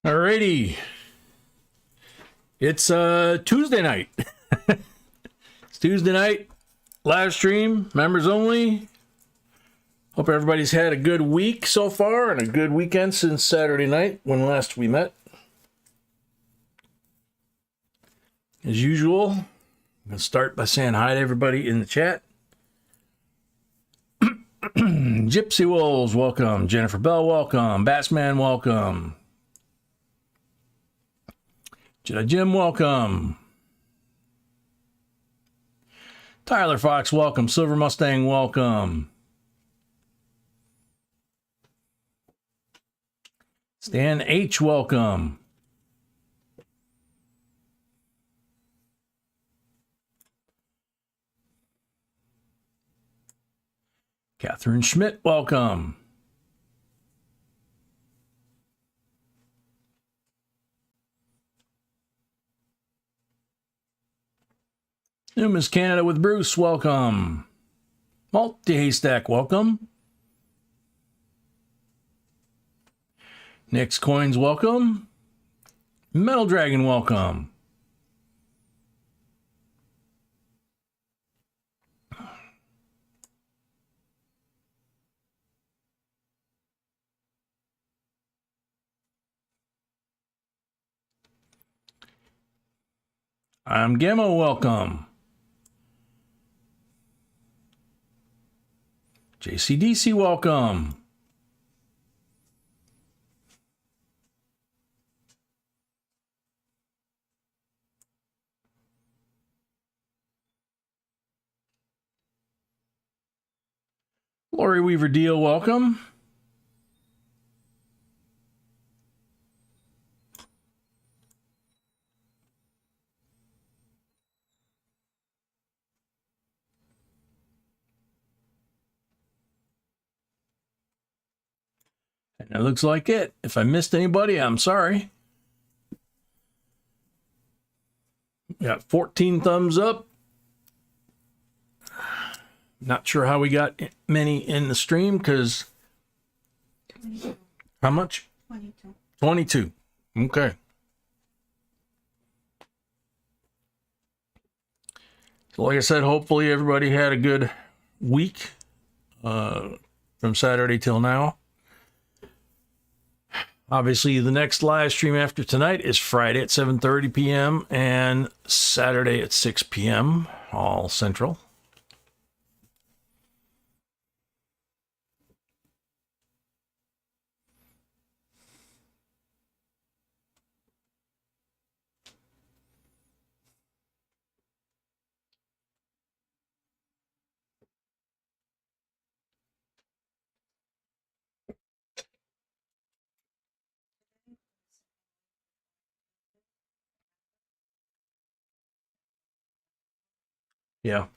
Alrighty. It's Tuesday night. It's Tuesday night. Live stream, members only. Hope everybody's had a good week so far and a good weekend since Saturday night when last we met. As usual, I'm going to start by saying hi to everybody in the chat. Gypsy Wolves, welcome. Jennifer Bell, welcome. Batsman, welcome. Jedi Jim, welcome. Tyler Fox, welcome. Silver Mustang, welcome. Stan H, welcome. Catherine Schmidt, welcome. Newman's Canada with Bruce, welcome. Multi Haystack, welcome. Nick's Coins, welcome. Metal Dragon, welcome. I'm Gemma, welcome. JCDC, welcome. Lori Weaver Deal, welcome. And that looks like it. If I missed anybody, I'm sorry. Got 14 thumbs up. Not sure how we got many in the stream because... How much? 22. 22. Okay. So like I said, hopefully everybody had a good week from Saturday till now. Obviously, the next live stream after tonight is Friday at 7:30 p.m. and Saturday at 6 p.m., all Central. Yeah.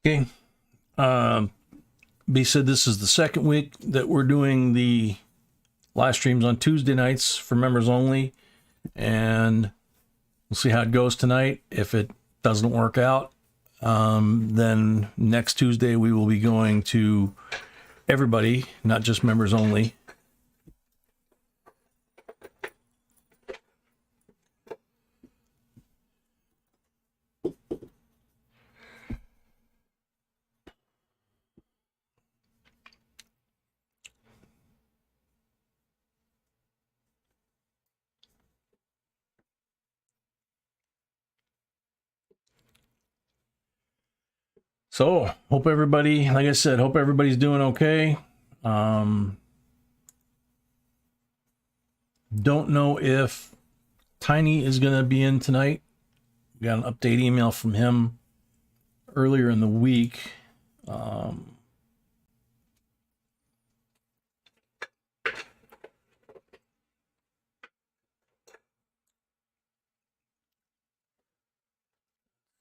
Okay. B said this is the second week that we're doing the live streams on Tuesday nights for members only. And we'll see how it goes tonight. If it doesn't work out, then next Tuesday we will be going to everybody, not just members only. So, hope everybody, like I said, hope everybody's doing okay. Don't know if Tiny is going to be in tonight. We got an update email from him earlier in the week.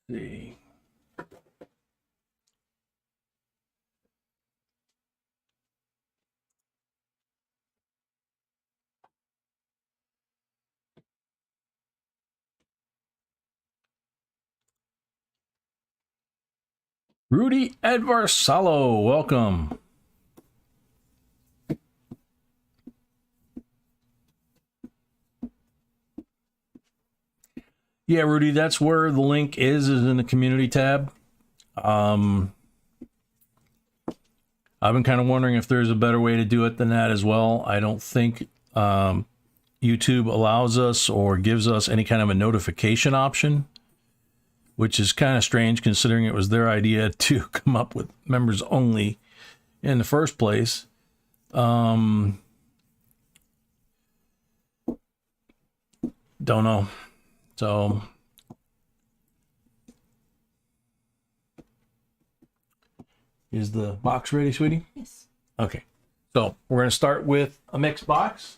See. Rudy Advarsalo, welcome. Yeah, Rudy, that's where the link is in the community tab. I've been kind of wondering if there's a better way to do it than that as well. I don't think YouTube allows us or gives us any kind of a notification option, which is kind of strange considering it was their idea to come up with members only in the first place. Don't know. So is the box ready, sweetie? Yes. Okay. So we're going to start with a mixed box.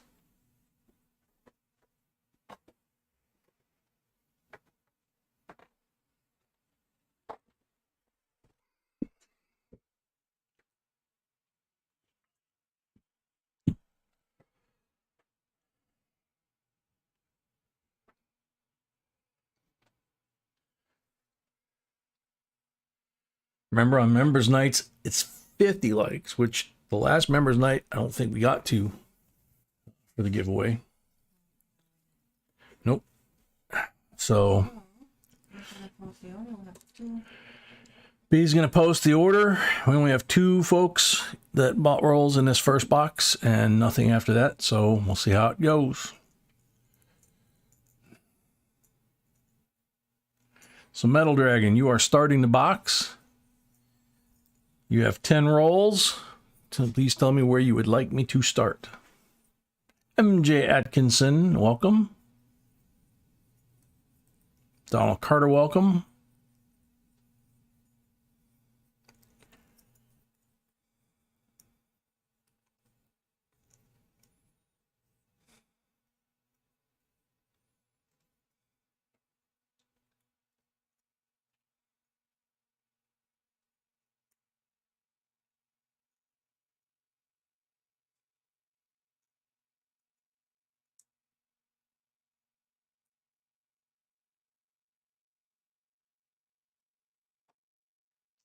Remember, on members nights, it's 50 likes, which the last members night, I don't think we got to for the giveaway. Nope. So B's going to post the order. We only have 2 folks that bought rolls in this first box and nothing after that. So we'll see how it goes. So Metal Dragon, you are starting the box. You have 10 rolls. So please tell me where you would like me to start. MJ Atkinson, welcome. Donald Carter, welcome.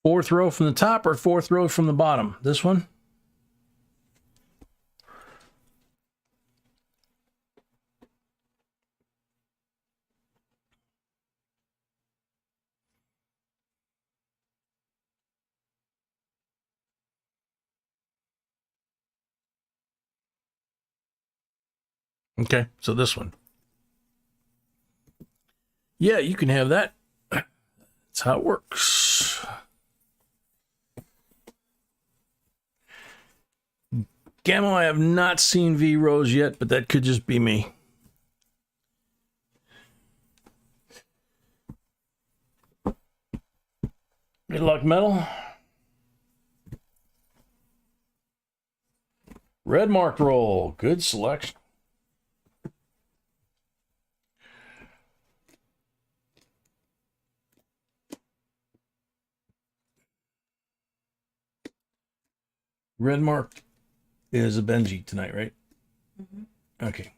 Fourth row from the top or fourth row from the bottom? This one? Okay, so this one. Yeah, you can have that. That's how it works. Gamma, I have not seen V Rose yet, but that could just be me. Good luck, Metal. Red marked roll. Good selection. Red marked is a Benji tonight, right? Mm-hmm. Okay.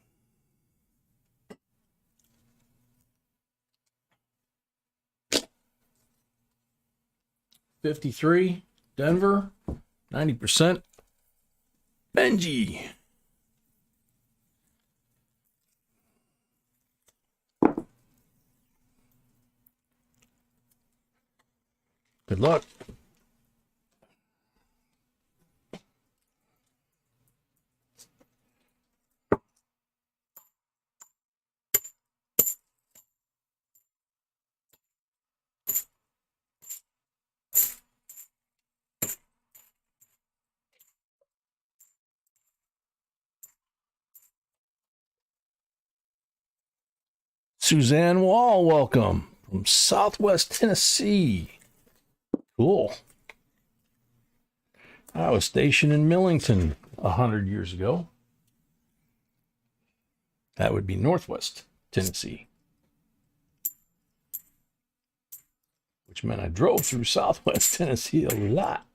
$53, Denver, 90%. Benji. Good luck. Suzanne Wall, welcome from Southwest Tennessee. Cool. I was stationed in Millington 100 years ago. That would be Northwest Tennessee, which meant I drove through Southwest Tennessee a lot.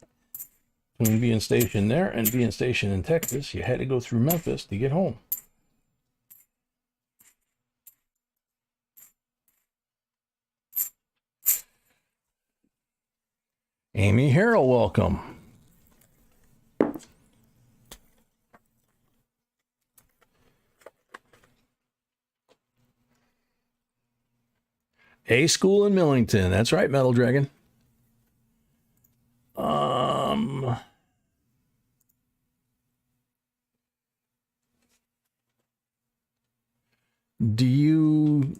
Between being stationed there and being stationed in Texas, you had to go through Memphis to get home. Amy Harrell, welcome. A school in Millington. That's right, Metal Dragon. Do you,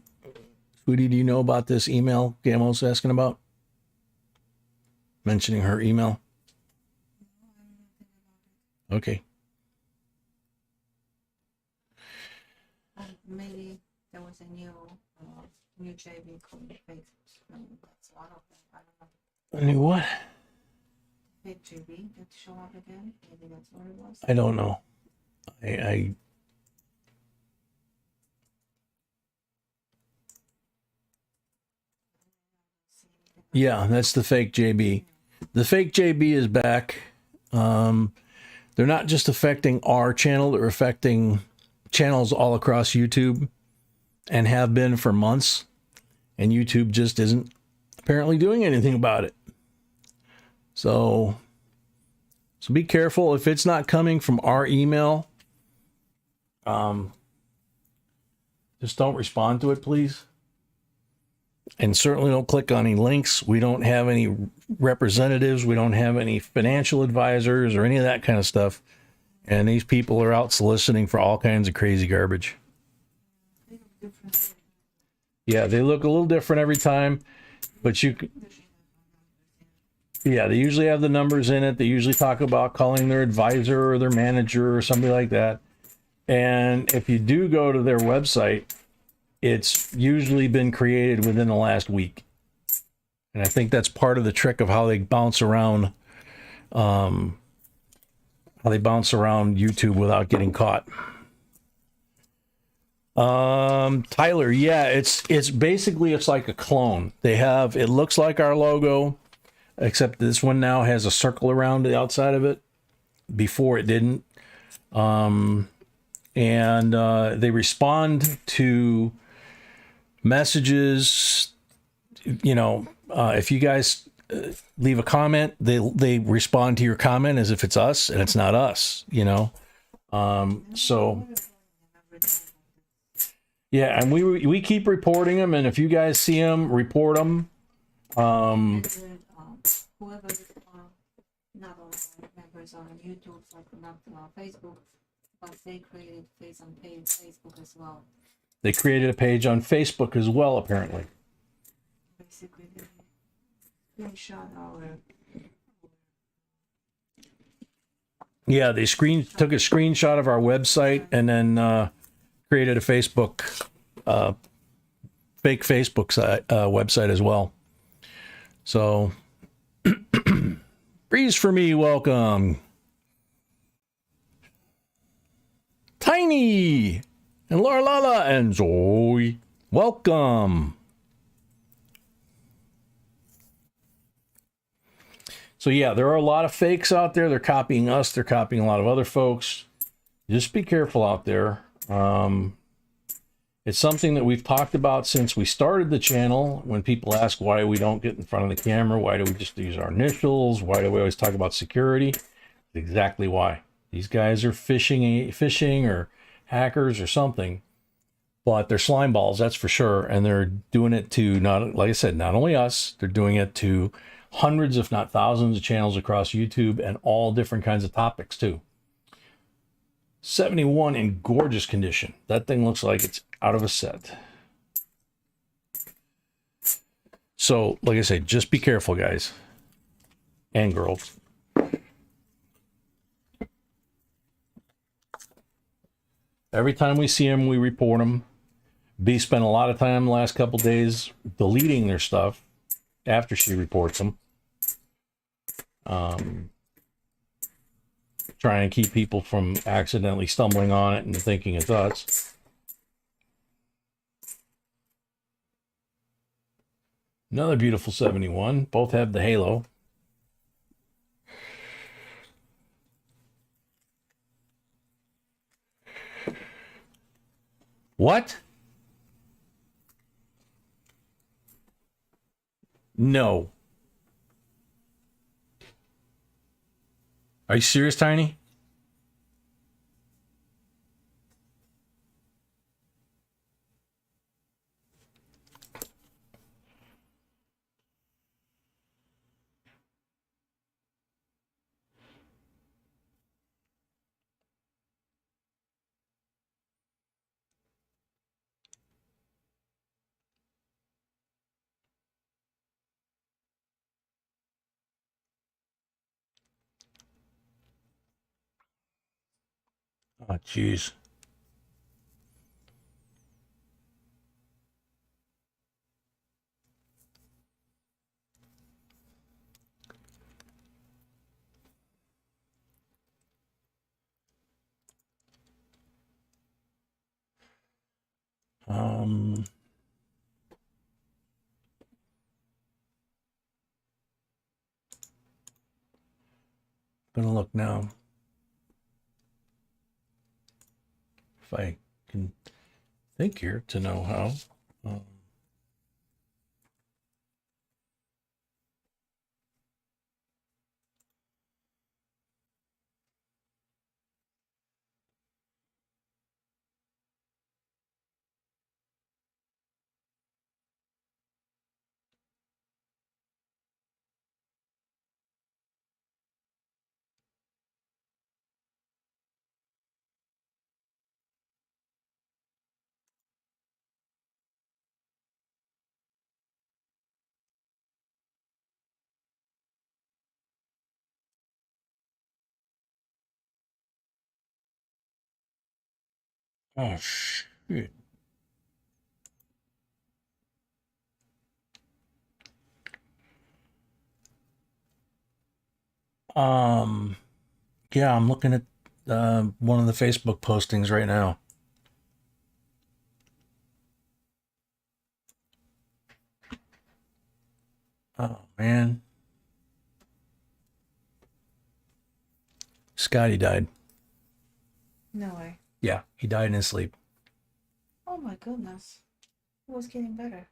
Sweetie, do you know about this email Gamo's asking about? Mentioning her email? Okay. Maybe there was a new JB code fake. That's one of them. I don't know. A new what? Fake JB that show up again. Maybe that's what it was. I don't know. I yeah, that's the fake JB. The fake JB is back. They're not just affecting our channel, they're affecting channels all across YouTube and have been for months. And YouTube just isn't apparently doing anything about it. So be careful if it's not coming from our email. Just don't respond to it, please. And certainly don't click on any links. We don't have any representatives. We don't have any financial advisors or any of that kind of stuff. And these people are out soliciting for all kinds of crazy garbage. Yeah, they look a little different every time, but yeah, they usually have the numbers in it. They usually talk about calling their advisor or their manager or somebody like that. And if you do go to their website, it's usually been created within the last week. And I think that's part of the trick of how they bounce around, YouTube without getting caught. Tyler, yeah, it's basically, it's like a clone. It looks like our logo, except this one now has a circle around the outside of it. Before it didn't. They respond to messages. If you guys leave a comment, they respond to your comment as if it's us, and it's not us. So yeah, and we keep reporting them, and if you guys see them, report them. Whoever not all members on YouTube, like not Facebook, but they created page on Facebook as well. They created a page on Facebook as well, apparently. Basically, they screenshot our. Yeah, they took a screenshot of our website and then created a Facebook, fake Facebook website as well. So, Breeze for me, welcome. Tiny and Laura Lala and Zoe, welcome. So yeah, there are a lot of fakes out there. They're copying us. They're copying a lot of other folks. Just be careful out there. It's something that we've talked about since we started the channel. When people ask why we don't get in front of the camera, why do we just use our initials? Why do we always talk about security? Exactly why. These guys are phishing or hackers or something, but they're slime balls, that's for sure. And they're doing it to, not, like I said, not only us, they're doing it to hundreds, if not thousands of channels across YouTube and all different kinds of topics too. 71 in gorgeous condition. That thing looks like it's out of a set. So, like I said, just be careful, guys and girls. Every time we see them, we report them. B spent a lot of time the last couple days deleting their stuff after she reports them. Trying to keep people from accidentally stumbling on it and thinking it's us. Another beautiful 71. Both have the halo. What? No. Are you serious, Tiny? Oh, jeez. Um, gonna look now. If I can think here to know how. Oh shit. Um, yeah, I'm looking at one of the Facebook postings right now. Oh man, Scotty died. No way. Yeah, he died in his sleep. Oh my goodness. He was getting better.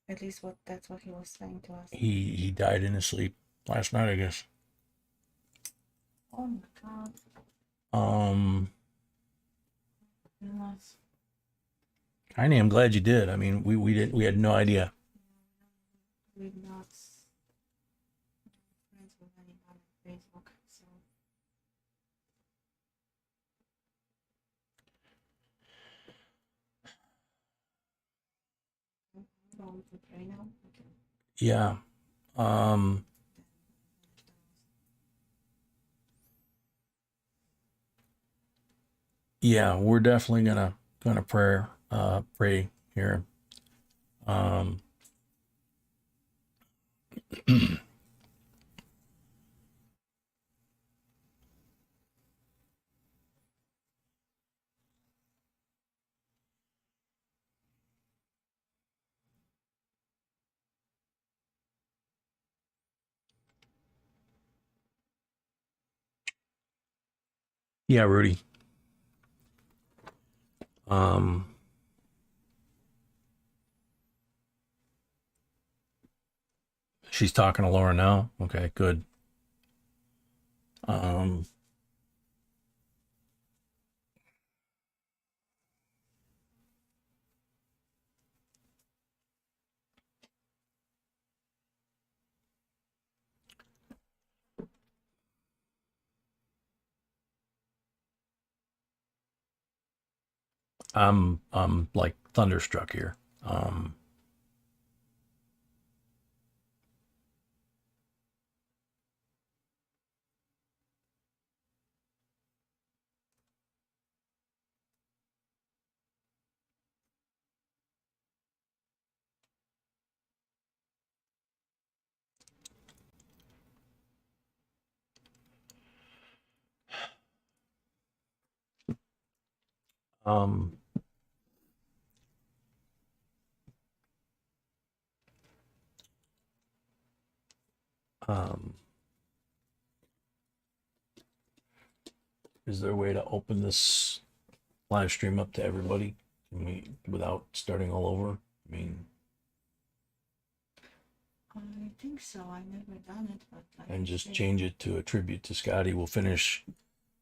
At least that's what he was saying to us. He died in his sleep last night, I guess. Oh my god. Um, Goodness. Tiny, I'm glad you did. I mean, we had no idea. We're not friends with anyone on Facebook, so. Oh, we can pray now? Okay. Yeah. Um, yeah, we're definitely gonna pray here. Um, yeah, Rudy. Um, she's talking to Laura now. Okay, good. Um, I'm like thunderstruck here. Um, um, um, is there a way to open this live stream up to everybody? Can we, without starting all over? I mean, I think so. I never done it, but I and just see. change it to a tribute to Scotty. We'll finish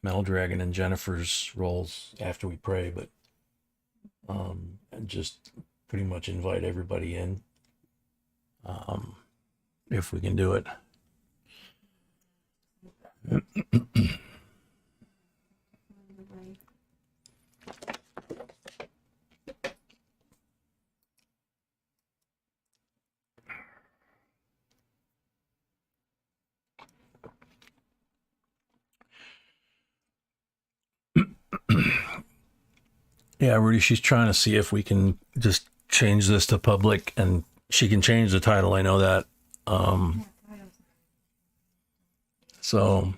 Metal Dragon and Jennifer's roles after we pray, but and just pretty much invite everybody in, if we can do it. Anyway, Yeah, Rudy, she's trying to see if we can just change this to public, and she can change the title. I know that. yeah, titles. So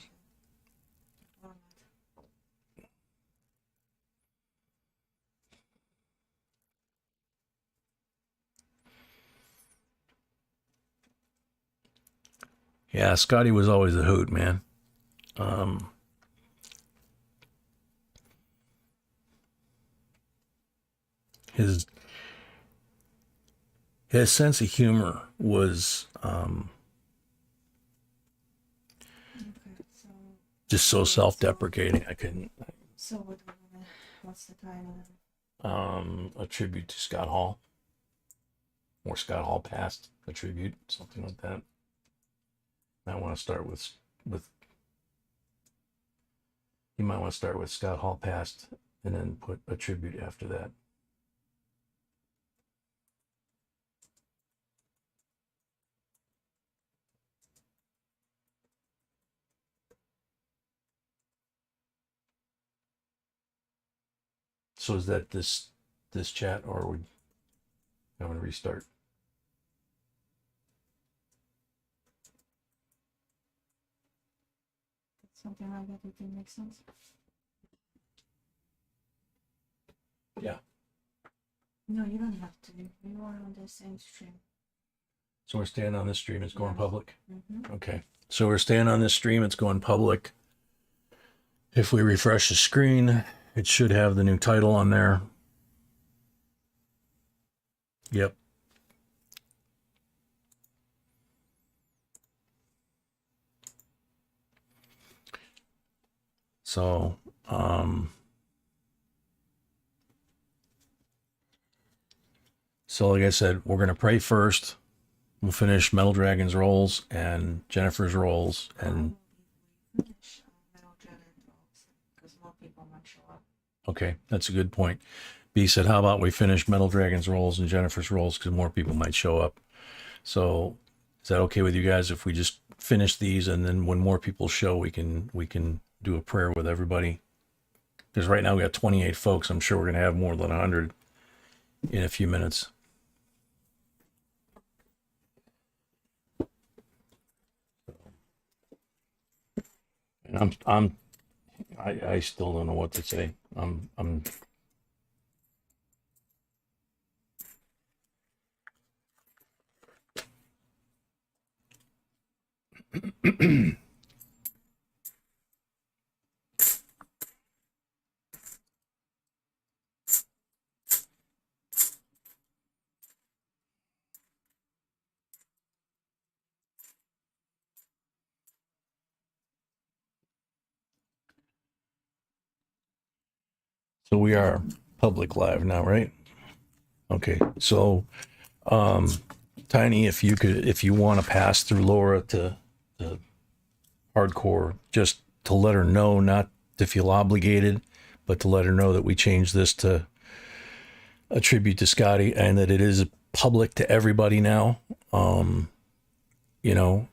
yeah, Scotty was always a hoot, man. His sense of humor was Okay, so just so self-deprecating. I couldn't. what's the title? A tribute to Scott Hall, or Scott Hall past, a tribute, something like that. I want to start with you might want to start with Scott Hall past, and then put a tribute after that. So is that this chat, or are we having to restart? Something like that. It makes sense. Yeah. No, you don't have to. You are on the same stream. So we're staying on this stream. It's going Yes. public. Mm-hmm. Okay. So we're staying on this stream. It's going public. If we refresh the screen, it should have the new title on there. Yep. So, so like I said, we're going to pray first. We'll finish Metal Dragon's roles and Jennifer's roles, and Finish Metal Dragon because more people might show up. okay, that's a good point. B said, how about we finish Metal Dragon's roles and Jennifer's roles because more people might show up. So is that okay with you guys if we just finish these, and then when more people show, we can do a prayer with everybody? Because right now we got 28 folks. I'm sure we're going to have more than 100 in a few minutes. And I still don't know what to say. I'm So we are public live now, right? Okay. So, Tiny, if you want to pass through Laura to hardcore, just to let her know, not to feel obligated, but to let her know that we changed this to a tribute to Scotty, and that it is public to everybody now. You know,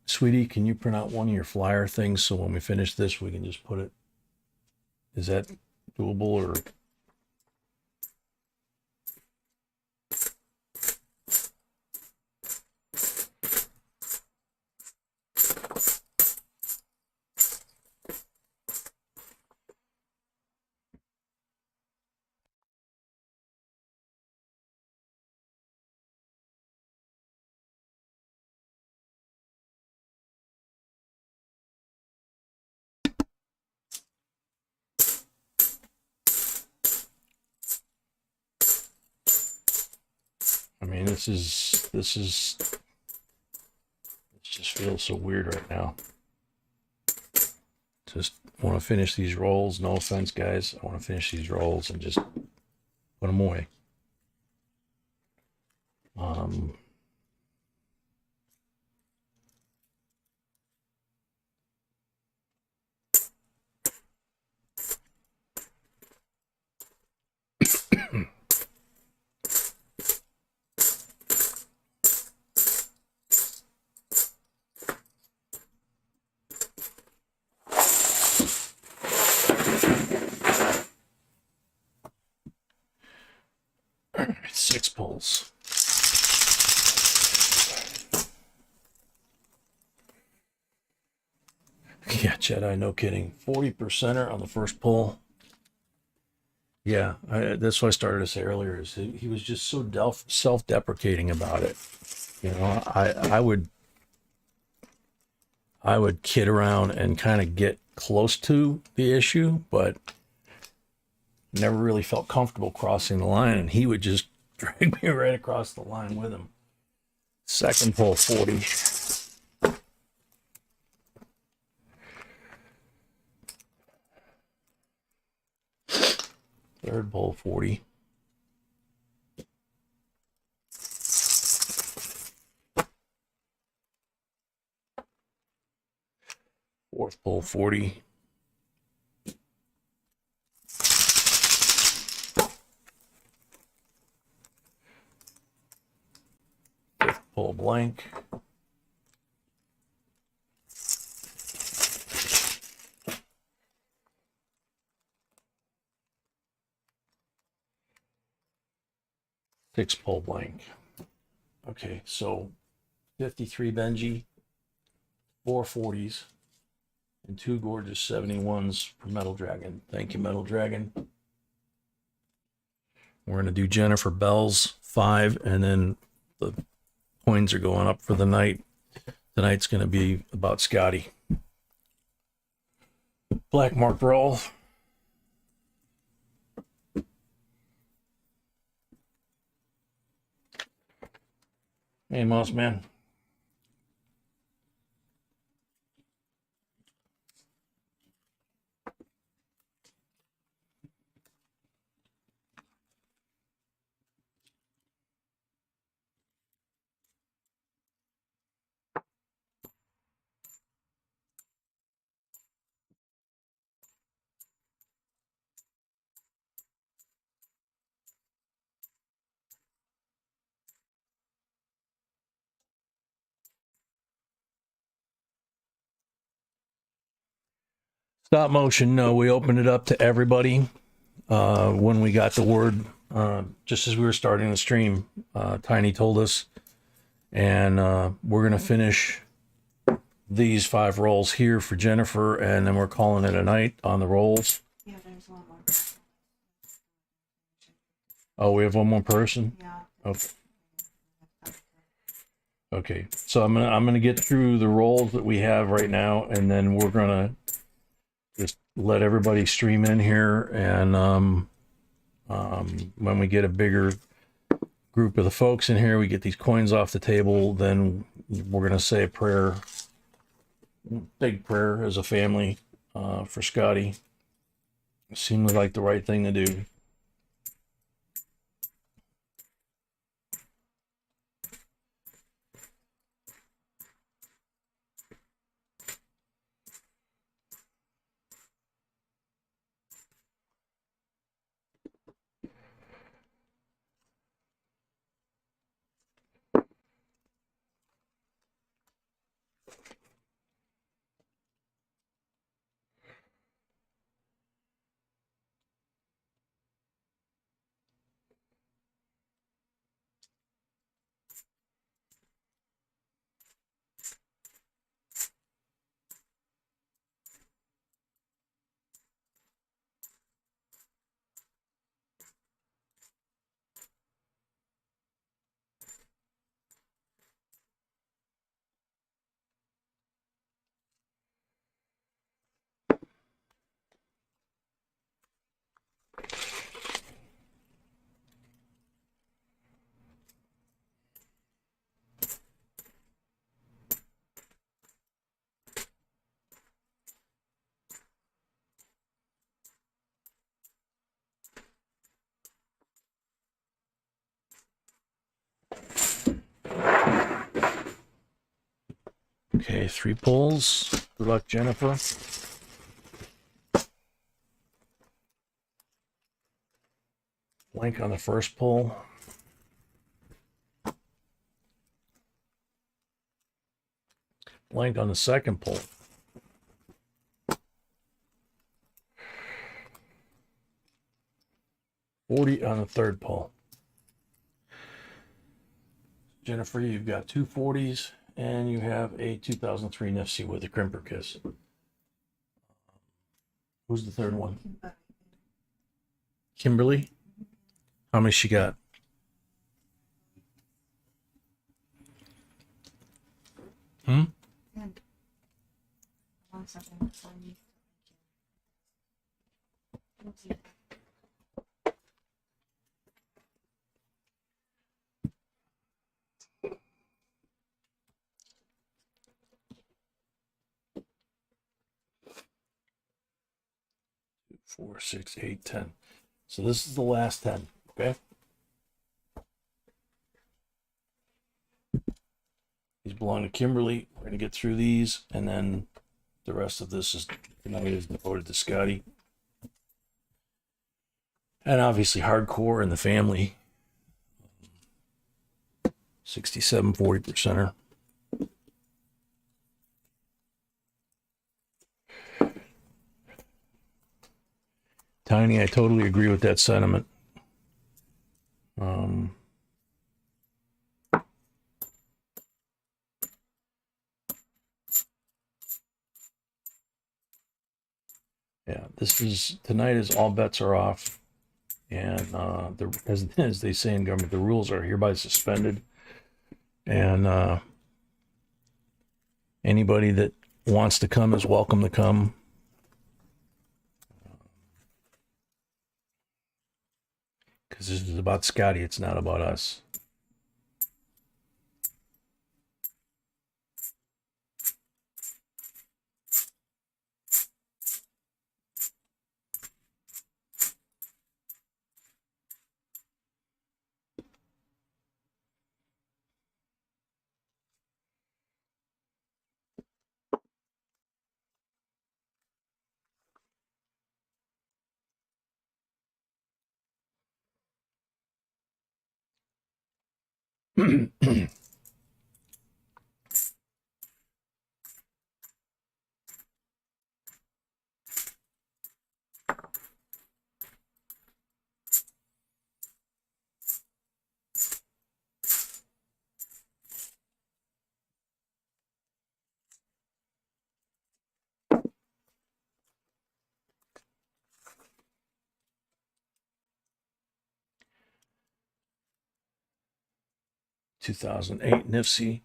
sweetie, can you print out one of your flyer things so when we finish this, we can just put it? Is that doable, or? mean, this just feels so weird right now. Just want to finish these rolls. No offense, guys. I want to finish these rolls and just put them away. All right, 6 pulls. Yeah, Jedi, no kidding. 40%er on the first pull. Yeah, that's what I started to say earlier. Is he was just so self-deprecating about it. You know, I would kid around and kind of get close to the issue, but never really felt comfortable crossing the line, and he would just drag me right across the line with him. Second pull, 40. Third pull, 40. Fourth pull, 40. Fifth pull, blank. Sixth pull, blank. Okay, so 53 Benji, 4 40s, and 2 gorgeous 71s for Metal Dragon. Thank you, Metal Dragon. We're going to do Jennifer Bell's 5, and then the coins are going up for the night. Tonight's going to be about Scotty. Black mark roll. Hey, Moss Man. Stop motion. No, we opened it up to everybody when we got the word, just as we were starting the stream. Tiny told us, and we're going to finish these 5 rolls here for Jennifer, and then we're calling it a night on the rolls. Yeah, there's one more. Oh, we have one more person? Yeah. Okay. Okay, so I'm gonna get through the rolls that we have right now, and then we're gonna just let everybody stream in here, and when we get a bigger group of the folks in here, we get these coins off the table, then we're gonna say a prayer, big prayer as a family for Scotty. It seemed like the right thing to do. Okay, 3 pulls. Good luck, Jennifer. Blank on the first pull. Blank on the second pull. $40 on the third pull. Jennifer, you've got 2 40s and you have a 2003 Nifty with a crimper kiss. Who's the third one? Kimberly? How many she got? And 1 second. Okay. 4, 6, 8, 10. So this is the last 10, okay? These belong to Kimberly. We're gonna get through these, and then the rest of this is devoted to Scotty. And obviously hardcore in the family. 67 40%er. Tiny, I totally agree with that sentiment. Yeah, tonight is all bets are off. And as they say in government, the rules are hereby suspended. And anybody that wants to come is welcome to come. Because this is about Scotty, it's not about us. (2008) Nifty.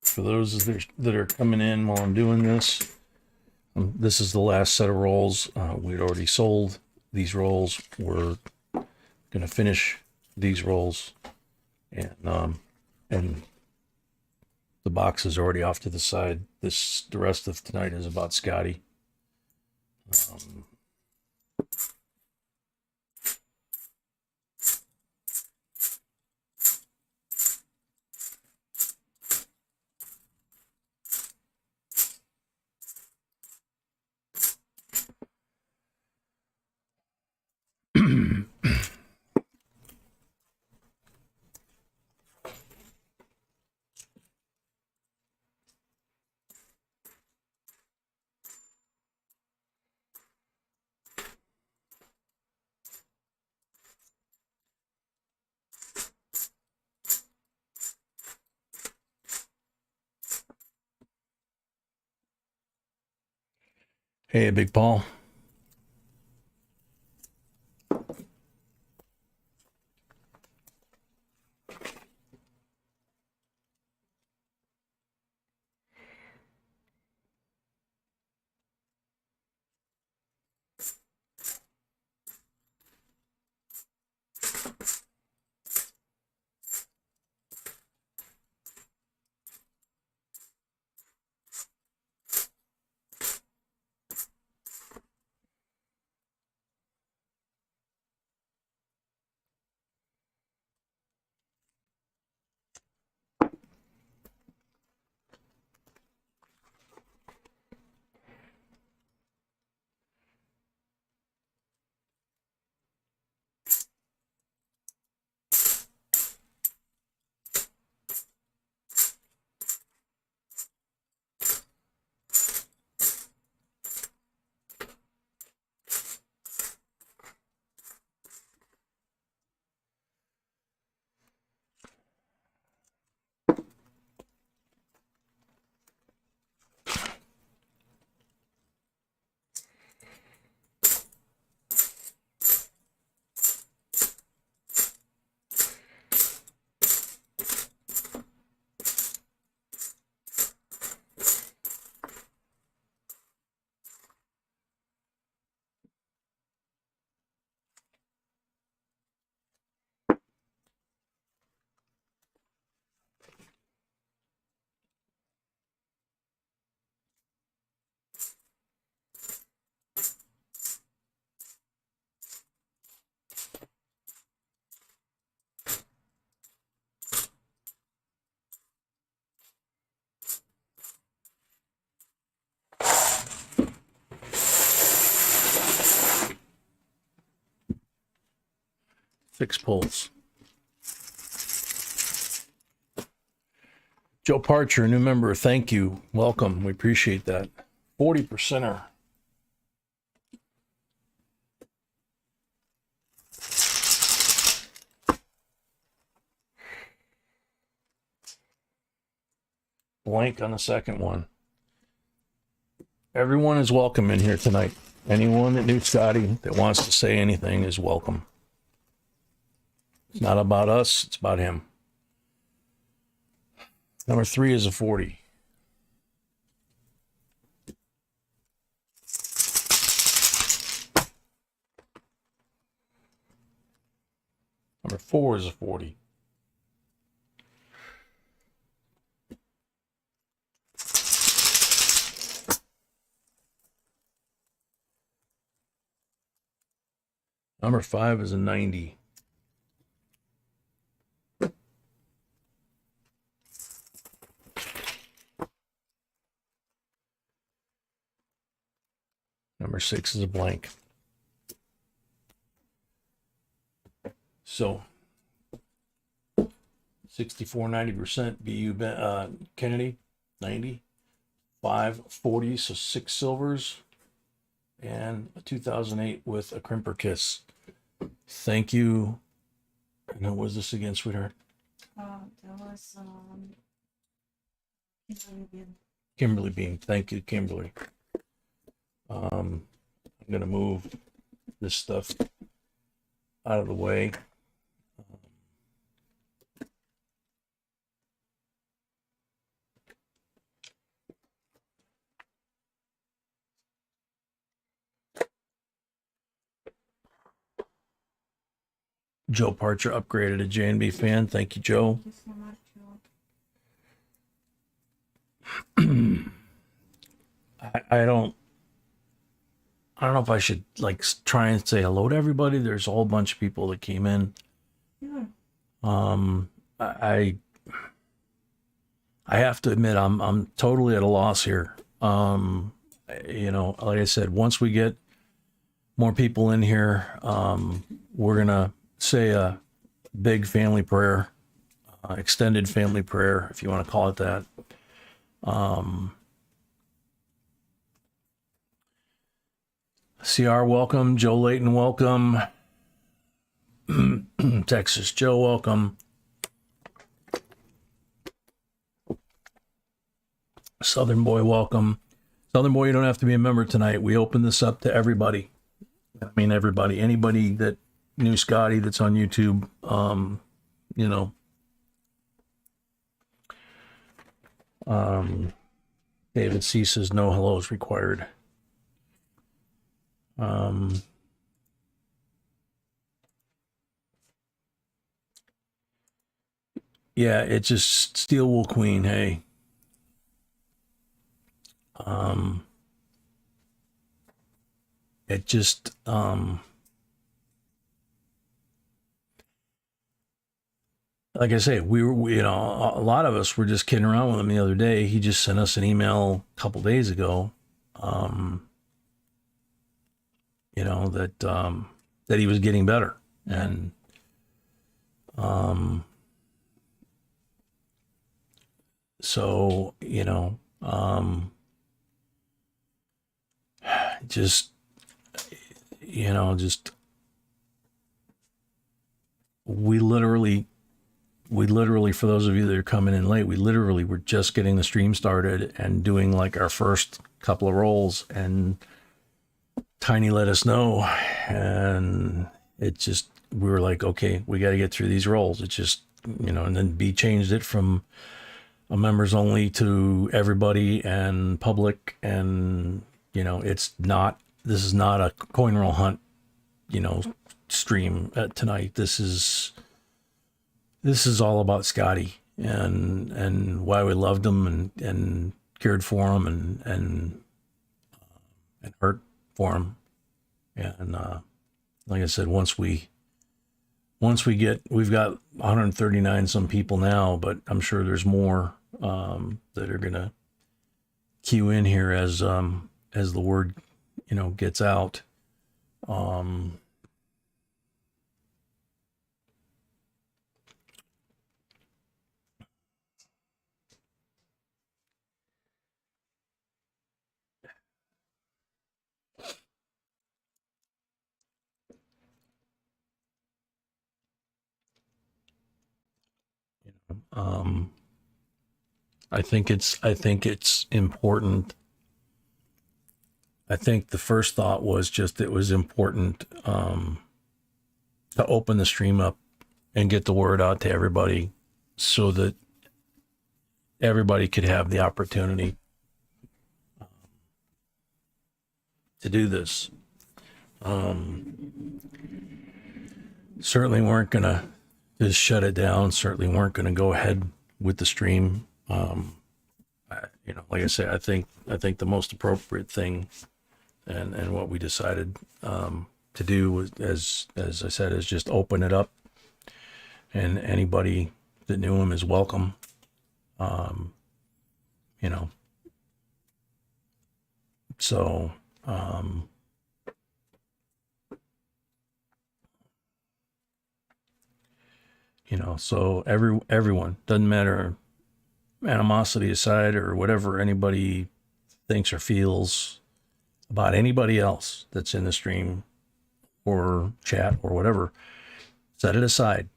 For those that are coming in while I'm doing this, this is the last set of rolls. We'd already sold these rolls. We're going to finish these rolls, and the box is already off to the side. The rest of tonight is about Scotty. Hey, Big Paul. 6 pulls. Joe Parcher, a new member. Thank you. Welcome. We appreciate that. 40%er. Blank on the second one. Everyone is welcome in here tonight. Anyone that knew Scotty that wants to say anything is welcome. It's not about us, it's about him. Number 3 is a 40. Number 4 is a 40. Number 5 is a 90. Number 6 is a blank. So 64, 90%. BU Kennedy, 90. 5, 40, so 6 silvers. And a 2008 with a crimper kiss. Thank you. And who was this again, sweetheart? There was Kimberly Bean. Kimberly Bean. Thank you, Kimberly. I'm going to move this stuff out of the way. Joe Parcher upgraded a JNB fan. Thank you, Joe. Thank you so much, Joe. I don't know if I should like try and say hello to everybody. There's a whole bunch of people that came in. Yeah. I have to admit I'm totally at a loss here. You know, like I said, once we get more people in here, we're gonna say a big family prayer, extended family prayer, if you want to call it that. CR, welcome. Joe Layton, welcome. Texas Joe, welcome. Southern Boy, welcome. Southern Boy, you don't have to be a member tonight. We open this up to everybody. I mean, everybody. Anybody that knew Scotty that's on YouTube, you know. David C says no hellos required. Yeah, it's just Steel Wool Queen, hey. It just like I say, we you know, a lot of us were just kidding around with him the other day. He just sent us an email a couple days ago, you know, that he was getting better. And so, you know, just, you know, just we literally, for those of you that are coming in late, we literally were just getting the stream started and doing like our first couple of rolls, and Tiny let us know, and it just, we were like, okay, we got to get through these rolls. It just, you know, and then B changed it from a members only to everybody and public, and you know, it's not, this is not a coin roll hunt, you know, stream tonight. This is all about Scotty and why we loved him and cared for him and hurt for him. And like I said, once we get, we've got 139 some people now, but I'm sure there's more that are gonna queue in here as the word, you know, gets out. I think it's important. I think the first thought was just it was important to open the stream up and get the word out to everybody so that everybody could have the opportunity to do this. Certainly weren't going to just shut it down. Certainly weren't going to go ahead with the stream. Like I say, I think the most appropriate thing and what we decided to do was, as I said, is just open it up, and anybody that knew him is welcome. So so everyone, doesn't matter, animosity aside or whatever anybody thinks or feels about anybody else that's in the stream or chat or whatever, set it aside.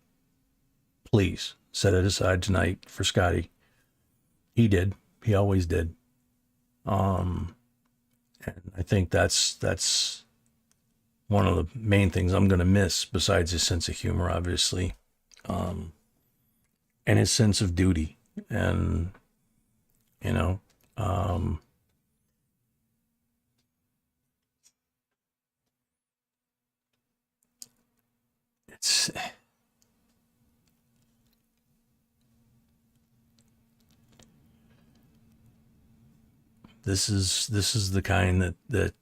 Please set it aside tonight for Scotty. He did. He always did. And I think that's one of the main things I'm going to miss, besides his sense of humor, obviously, and his sense of duty. And it's this is the kind that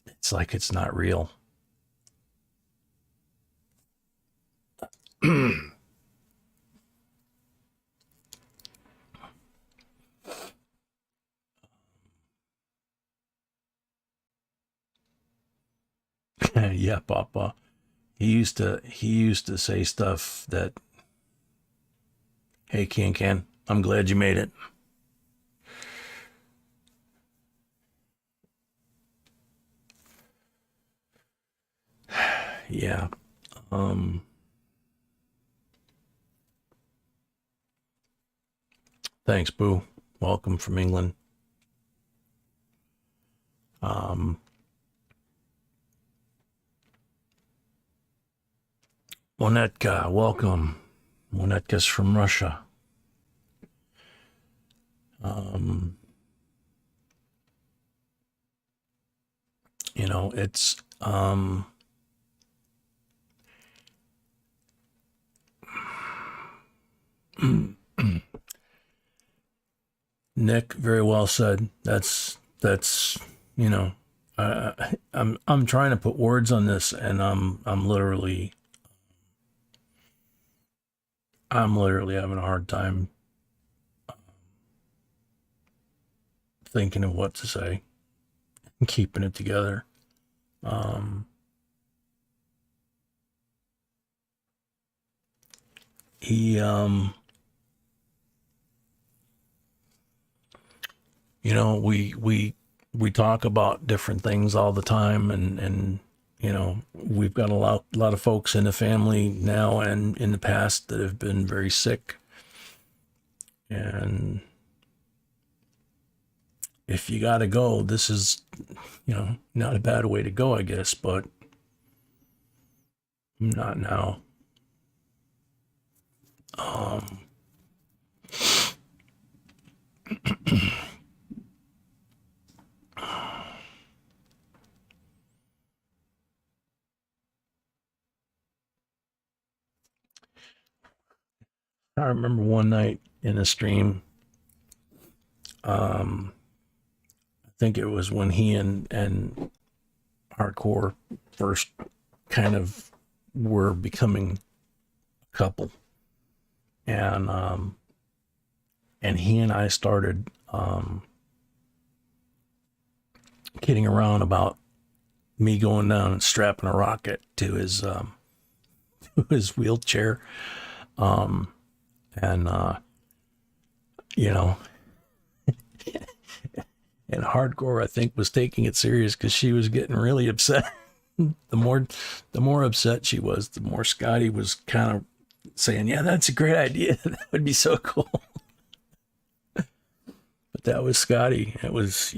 it's like it's not real. Yeah, Papa. He used to say stuff that, hey, Can, I'm glad you made it. Yeah. Thanks, Boo. Welcome from England. Monetka, welcome. Monetka's from Russia. It's Nick, very well said. That's I'm trying to put words on this, and I'm literally having a hard time thinking of what to say and keeping it together. We talk about different things all the time, and we've got a lot of folks in the family now and in the past that have been very sick. And if you got to go, this is, not a bad way to go, I guess, but not now. I remember one night in a stream, I think it was when he and Hardcore first kind of were becoming a couple, and he and I started kidding around about me going down and strapping a rocket to his wheelchair. And Hardcore, I think, was taking it serious because she was getting really upset. The more upset she was, the more Scotty was kind of saying, yeah, that's a great idea. That would be so cool. But that was Scotty. It was,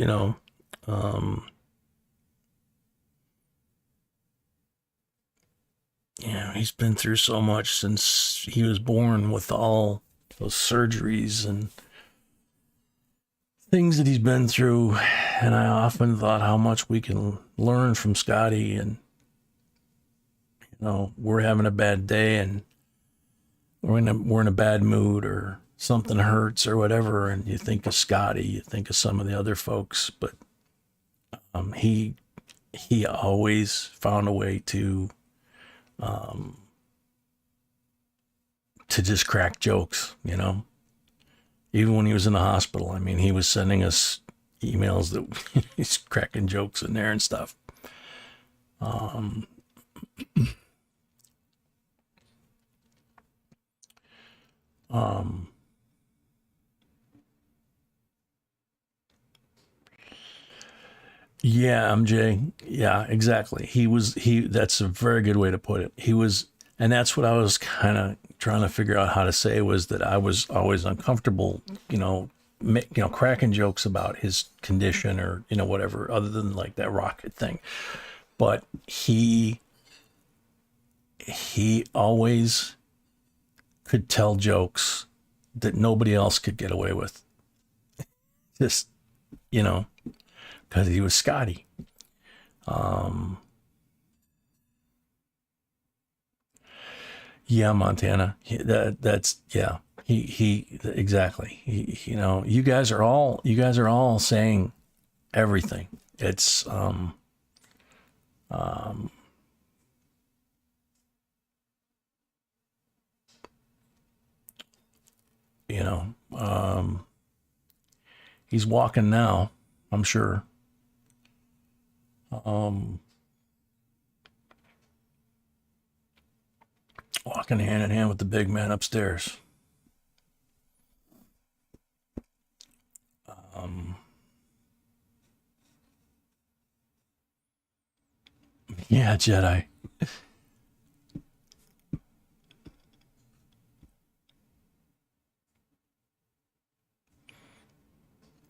he's been through so much since he was born with all those surgeries and things that he's been through. And I often thought how much we can learn from Scotty. And, we're having a bad day and we're in a bad mood or something hurts or whatever. And you think of Scotty, you think of some of the other folks, but he always found a way to just crack jokes, even when he was in the hospital. I mean, he was sending us emails that he's cracking jokes in there and stuff. Yeah, MJ. Yeah, exactly. That's a very good way to put it. And that's what I was kind of trying to figure out how to say, was that I was always uncomfortable, cracking jokes about his condition or, whatever, other than like that rocket thing. But he always could tell jokes that nobody else could get away with. Just, because he was Scotty. Yeah, Montana. He exactly. You guys are all saying everything. It's he's walking now, I'm sure. Walking hand in hand with the big man upstairs. Yeah, Jedi.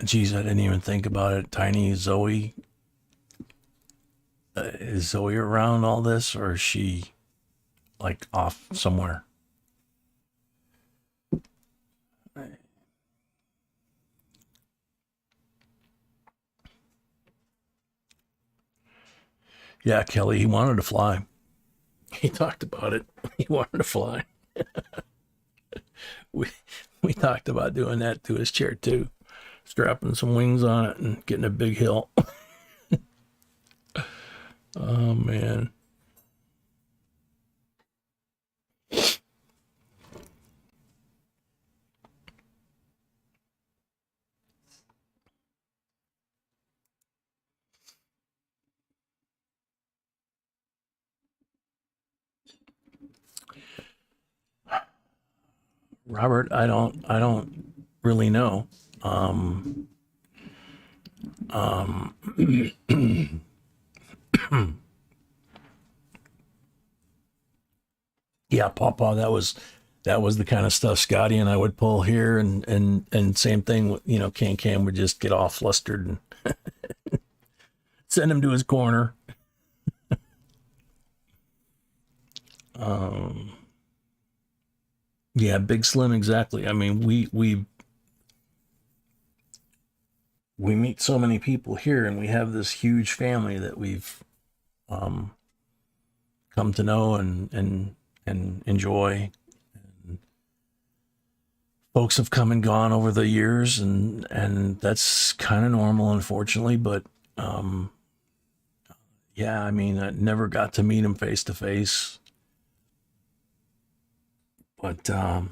Geez, I didn't even think about it. Tiny Zoe. Is Zoe around all this, or is she like off somewhere? Yeah, Kelly, he wanted to fly. He talked about it. He wanted to fly. we talked about doing that to his chair too, strapping some wings on it and getting a big hill. Oh man. Robert, I don't really know. Yeah, Pawpaw, that was the kind of stuff Scotty and I would pull here, and same thing. Cam would just get all flustered and send him to his corner. Yeah, Big Slim, exactly. I mean, we meet so many people here, and we have this huge family that we've come to know and enjoy. And folks have come and gone over the years, and that's kind of normal, unfortunately. But yeah, I mean, I never got to meet him face to face, but I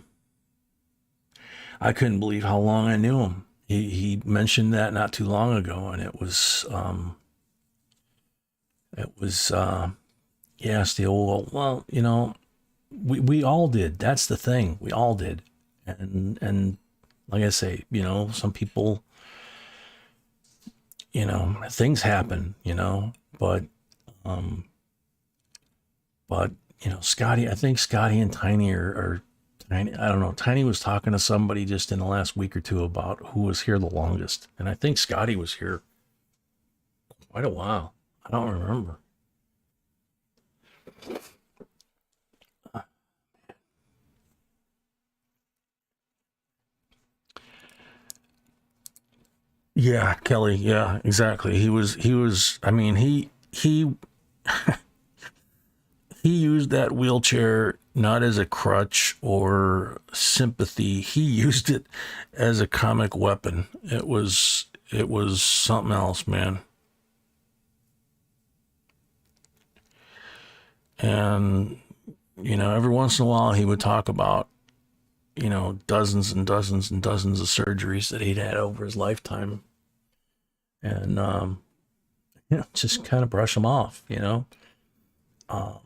couldn't believe how long I knew him. He mentioned that not too long ago, and it was yeah, still, well, we all did. That's the thing. We all did. And like I say, some people, things happen, but you know, Scotty, I think Scotty and Tiny are Tiny. I don't know. Tiny was talking to somebody just in the last week or two about who was here the longest. And I think Scotty was here quite a while. I don't remember. Yeah, Kelly. Yeah, exactly. I mean, he he used that wheelchair not as a crutch or sympathy. He used it as a comic weapon. It was something else, man. And you know, every once in a while he would talk about, you know, dozens and dozens and dozens of surgeries that he'd had over his lifetime. And you know, just kind of brush them off, you know. Um,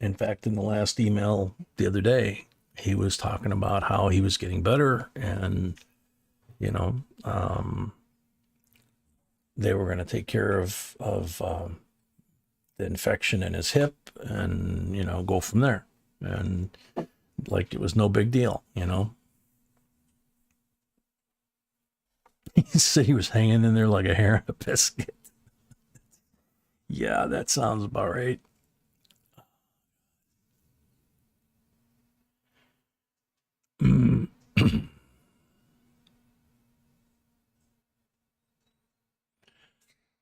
in fact, in the last email the other day, he was talking about how he was getting better, and you know, they were going to take care of the infection in his hip, and you know, go from there, and like it was no big deal, you know. He said he was hanging in there like a hair in a biscuit. Yeah, that sounds about right.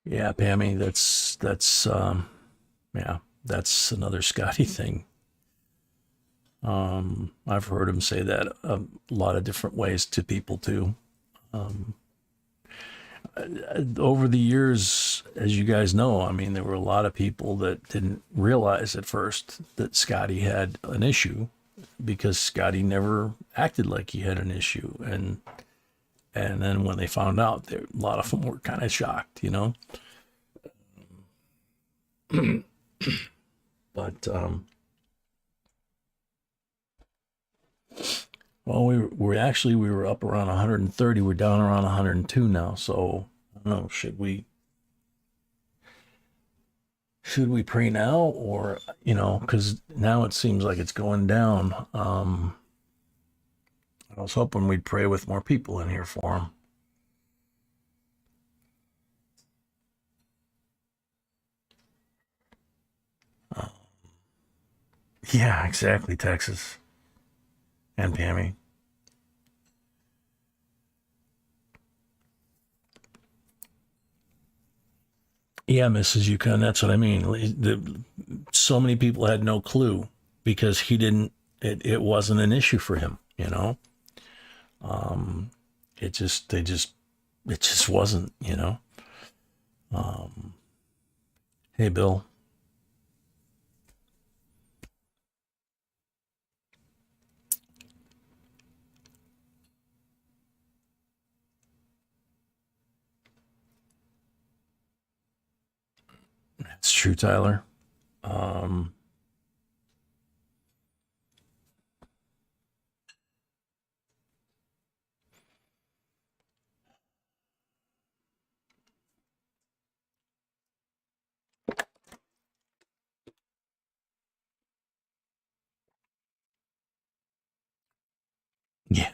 Yeah, Pammy, yeah, that's another Scotty thing. I've heard him say that a lot of different ways to people too. Um, over the years, as you guys know, I mean, there were a lot of people that didn't realize at first that Scotty had an issue because Scotty never acted like he had an issue, and then when they found out, a lot of them were kind of shocked, you know. But well, we were up around 130. We're down around 102 now. So I don't know. Should we pray now, or you know, because now it seems like it's going down. I was hoping we'd pray with more people in here for him. Uh, yeah, exactly, Texas and Pammy. Yeah, Mrs. Yukon, that's what I mean. So many people had no clue because he didn't. It wasn't an issue for him, you know. Um, it just wasn't, you know. Um, hey, Bill. It's true, Tyler. Um, yeah,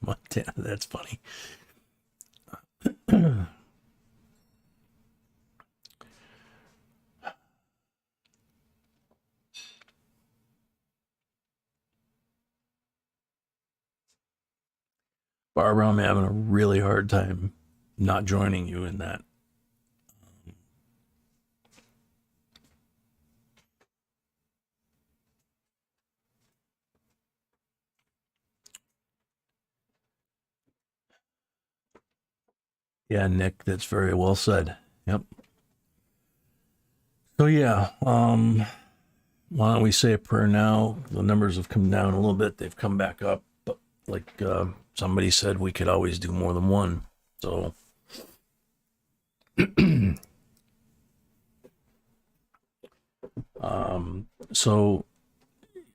Montana. That's funny. Barbara, I'm having a really hard time not joining you in that. Yeah, Nick, that's very well said. Yep. So yeah, why don't we say a prayer now? The numbers have come down a little bit. They've come back up, but like somebody said, we could always do more than one. So, so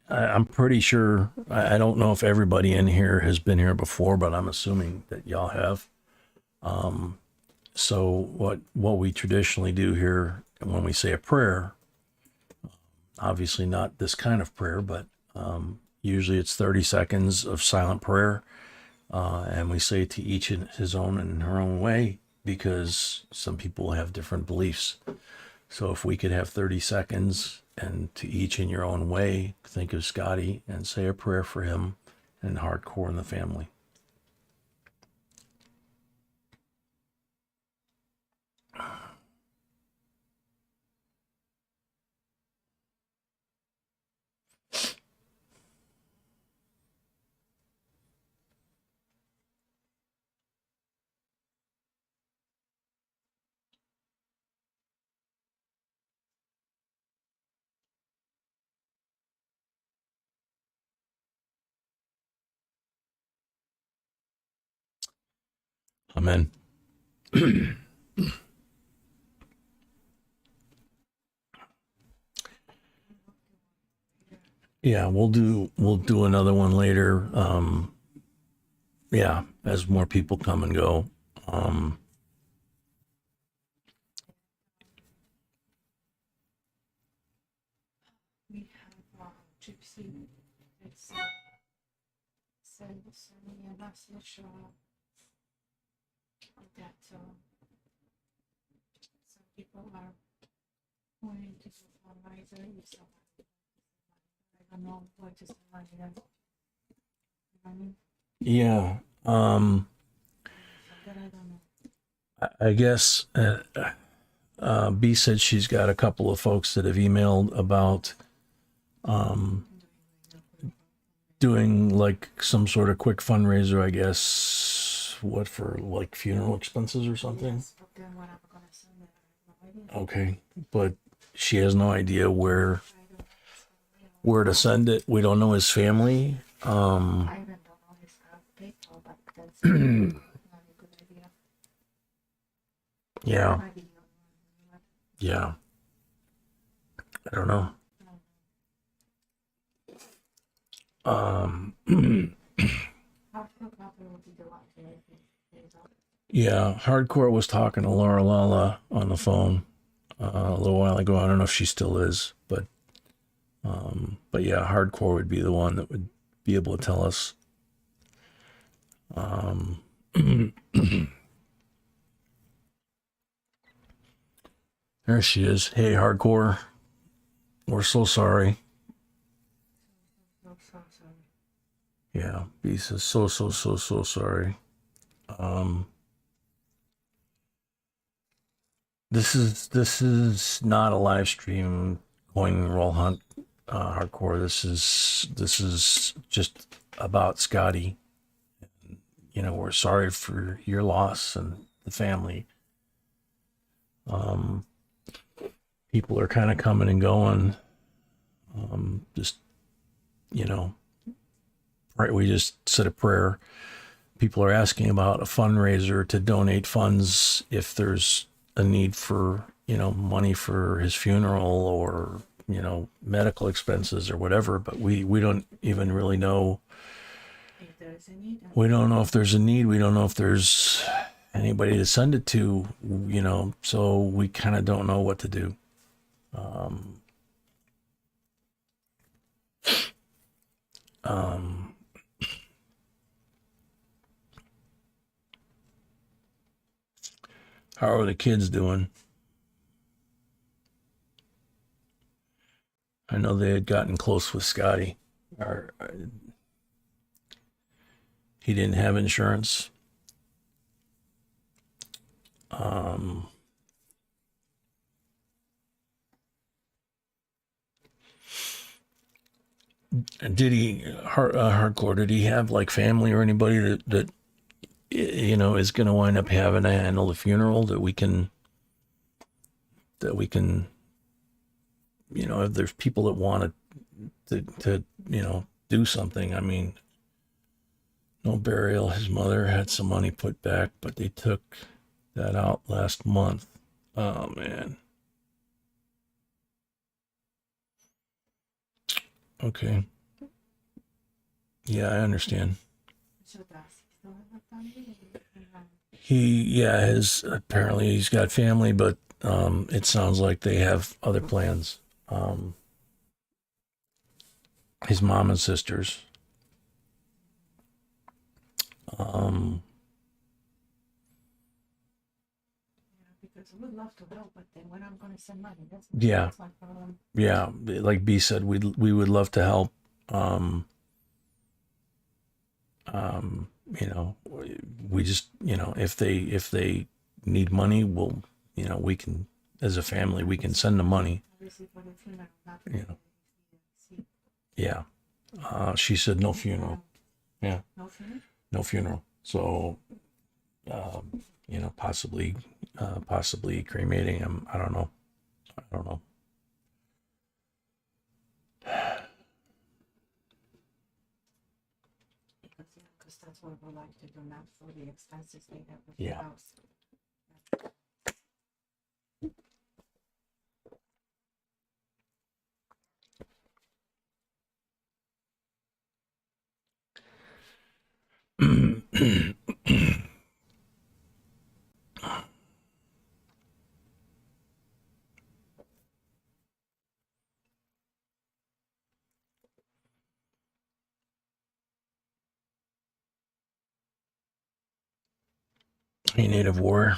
I'm pretty sure. I don't know if everybody in here has been here before, but I'm assuming that y'all have. Um, so what we traditionally do here when we say a prayer, obviously not this kind of prayer, but usually it's 30 seconds of silent prayer. And we say to each in his own and her own way, because some people have different beliefs. So if we could have 30 seconds and to each in your own way, think of Scotty and say a prayer for him and hardcore in the family. Amen. Yeah, we'll do another one later. Yeah, as more people come and go. We have Gypsy. It's send me a message that some people are wanting to do fundraiser if someone I don't know what to send money then. I mean, Yeah. that I don't know. I guess B said she's got a couple of folks that have emailed about doing like some sort of quick fundraiser, I guess. What, for like funeral expenses or something? Yes, but then what I'm gonna send it, I have no idea. Okay, but she has no idea where I don't to send it. We don't know his family. I even don't know his PayPal, but that's not a good idea. Yeah, Might be the only one. yeah. I don't know. Probably will be the one to is up. Yeah, Hardcore was talking to Laura Lala on the phone a little while ago. I don't know if she still is, but yeah, Hardcore would be the one that would be able to tell us. There she is. Hey, Hardcore. We're so sorry. So sorry. Yeah, B says so sorry. This is not a live stream going roll hunt, Hardcore. This is just about Scotty. You know, we're sorry for your loss and the family. People are kind of coming and going. Just, you know, right. We just said a prayer. People are asking about a fundraiser to donate funds if there's a need for, you know, money for his funeral or, you know, medical expenses or whatever. But we don't even really know. If there's a need, We don't know if there's a need. We don't know if there's anybody to send it to, you know, so we kind of don't know what to do. How are the kids doing? I know they had gotten close with Scotty. He didn't have insurance. Did he Hardcore? Did he have like family or anybody that you know is going to wind up having to handle the funeral that we can you know, if there's people that want to you know do something. I mean, no burial. His mother had some money put back, but they took that out last month. Oh man. Okay. Yeah, I understand. so does he still have a family? His apparently he's got family, but it sounds like they have other plans. his mom and sisters. Because we would love to help, but then when I'm going to send money, Yeah. that's my problem. Yeah, like B said, we would love to help. You know, we just, you know, if they need money, we'll, you know, we can, as a family, we can send them money. Obviously for the funeral, not You know. see. Yeah. She said no funeral. Yeah, No funeral? no funeral. So, you know, possibly cremating him. I don't know. Because that's what we like to do, not for the expenses they have with Yeah. the house. Hey, Native War.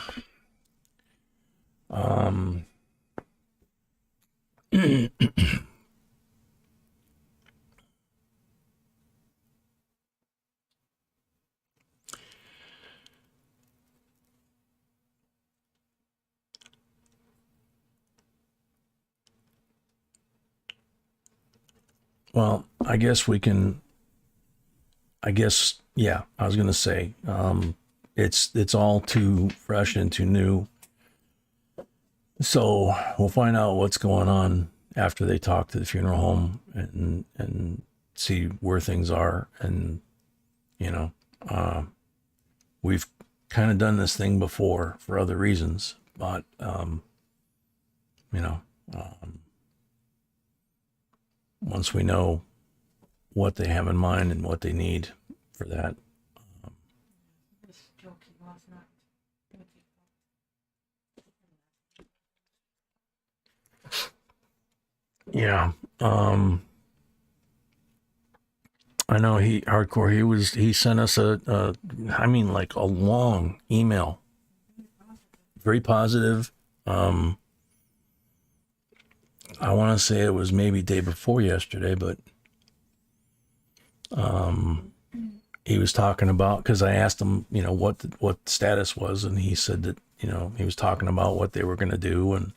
Well, I guess we can. I guess, yeah. I was gonna say, it's all too fresh and too new. So we'll find out what's going on after they talk to the funeral home and see where things are. And you know, we've kind of done this thing before for other reasons, but you know, once we know what they have in mind and what they need for that. Just joking last night. Yeah. I know he sent us I mean, like a long email, very positive. I want to say it was maybe day before yesterday, but he was talking about, because I asked him, you know, what the status was, and he said that, you know, he was talking about what they were going to do and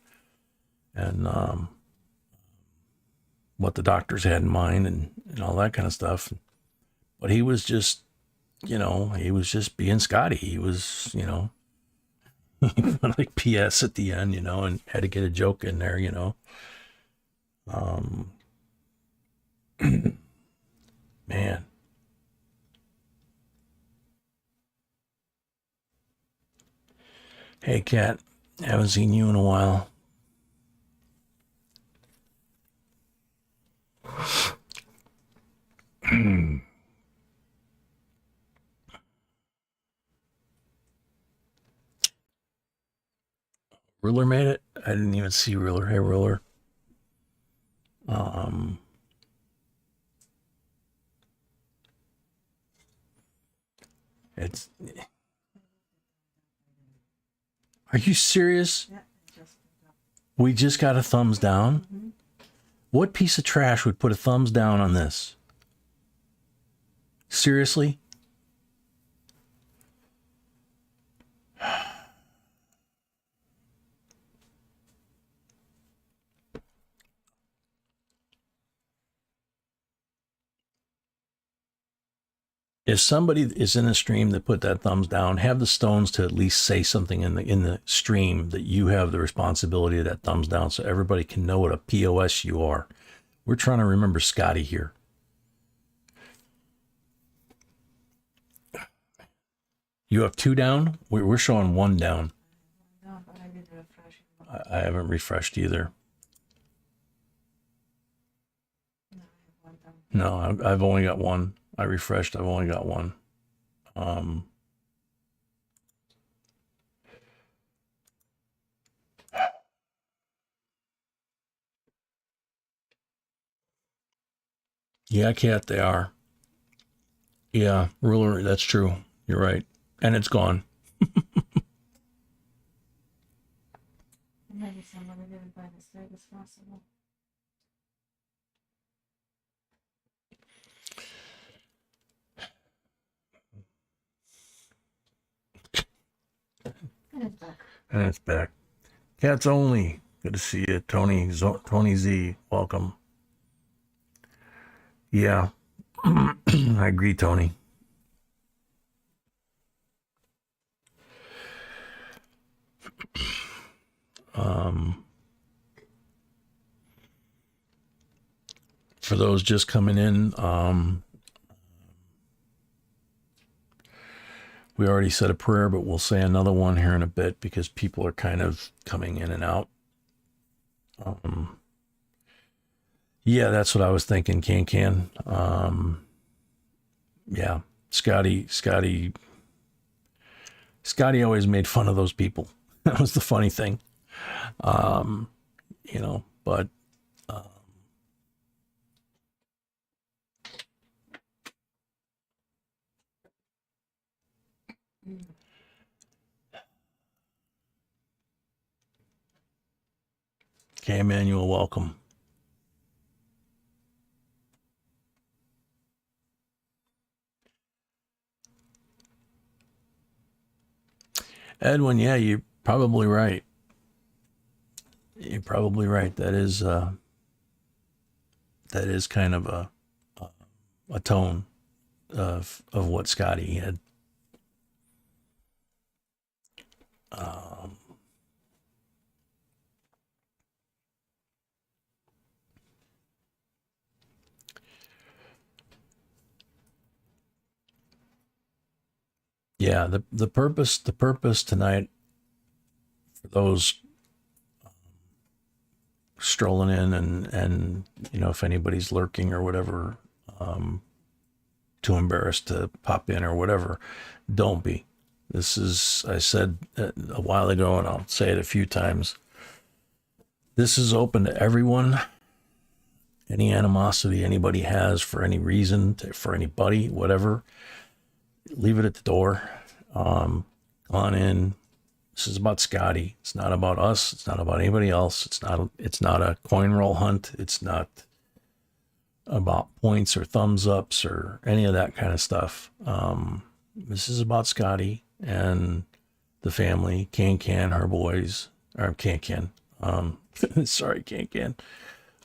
what the doctors had in mind and all that kind of stuff. But he was just, you know, he was just being Scotty. He was, you know, like PS at the end, you know, and had to get a joke in there, you know. Man. Hey, Kat, haven't seen you in a while. Ruler made it. I didn't even see Ruler. Hey, Ruler. It's. Are you serious? Yeah, just We just got a thumbs down. What piece of trash would put a thumbs down on this? Seriously? If somebody is in a stream that put that thumbs down, have the stones to at least say something in the stream that you have the responsibility of that thumbs down, so everybody can know what a POS you are. We're trying to remember Scotty here. You have 2 down. We're showing 1 down. no, but I did refresh. I haven't refreshed either. No, I have one down. No, I've only got 1. I refreshed. I've only got 1. Yeah, cat, they are. Yeah, ruler, that's true. You're right. And it's gone. Maybe somebody did it by mistake as possible. And it's back. And it's back. Cats only. Good to see you, Tony. Tony Z. Welcome. Yeah, I agree, Tony. For those just coming in, we already said a prayer, but we'll say another one here in a bit because people are kind of coming in and out. Yeah, that's what I was thinking, Can. Yeah, Scotty always made fun of those people. That was the funny thing. But okay, Emmanuel, welcome. Edwin, yeah, you're probably right. You're probably right. That is kind of a tone of what Scotty had. Yeah, the purpose tonight for those strolling in and if anybody's lurking or whatever, too embarrassed to pop in or whatever, don't be. This is, I said a while ago, and I'll say it a few times. This is open to everyone. Any animosity anybody has for any reason, for anybody, whatever, leave it at the door. On in. This is about Scotty. It's not about us. It's not about anybody else. It's not a coin roll hunt. It's not about points or thumbs ups or any of that kind of stuff. This is about Scotty and the family, Can, her boys, or Can. Sorry, Can.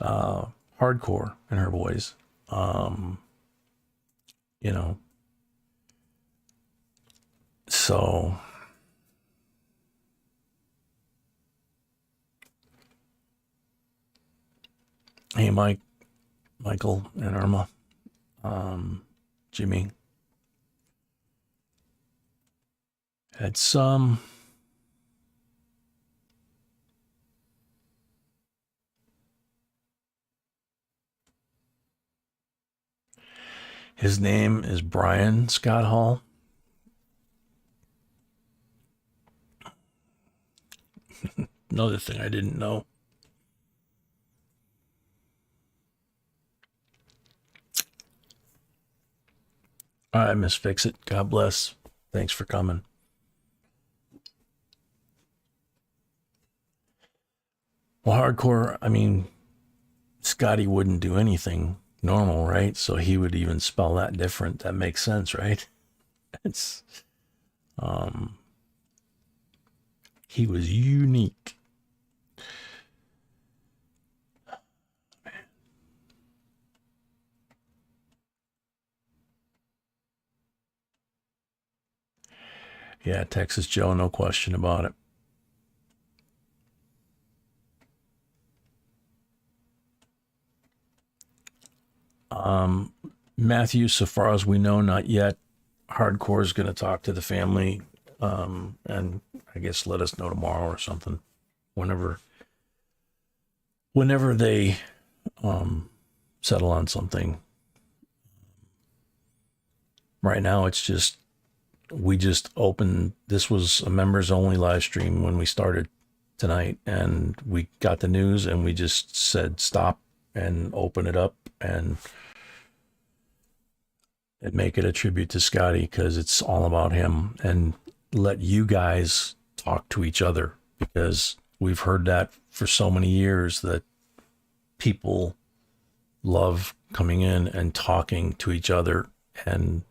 Hardcore and her boys. So hey, Michael and Irma, Jimmy. It's his name is Brian Scott Hall. Another thing I didn't know. All right, Miss Fix It. God bless. Thanks for coming. Well, hardcore, I mean, Scotty wouldn't do anything normal, right? So he would even spell that different. That makes sense, right? It's he was unique. Yeah, Texas Joe, no question about it. Matthew, so far as we know, not yet. Hardcore is going to talk to the family, and I guess let us know tomorrow or something, whenever they settle on something. Right now, it's just we just opened. This was a members only live stream when we started tonight, and we got the news, and we just said stop and open it up, and and make it a tribute to Scotty, because it's all about him, and let you guys talk to each other, because we've heard that for so many years that people love coming in and talking to each other and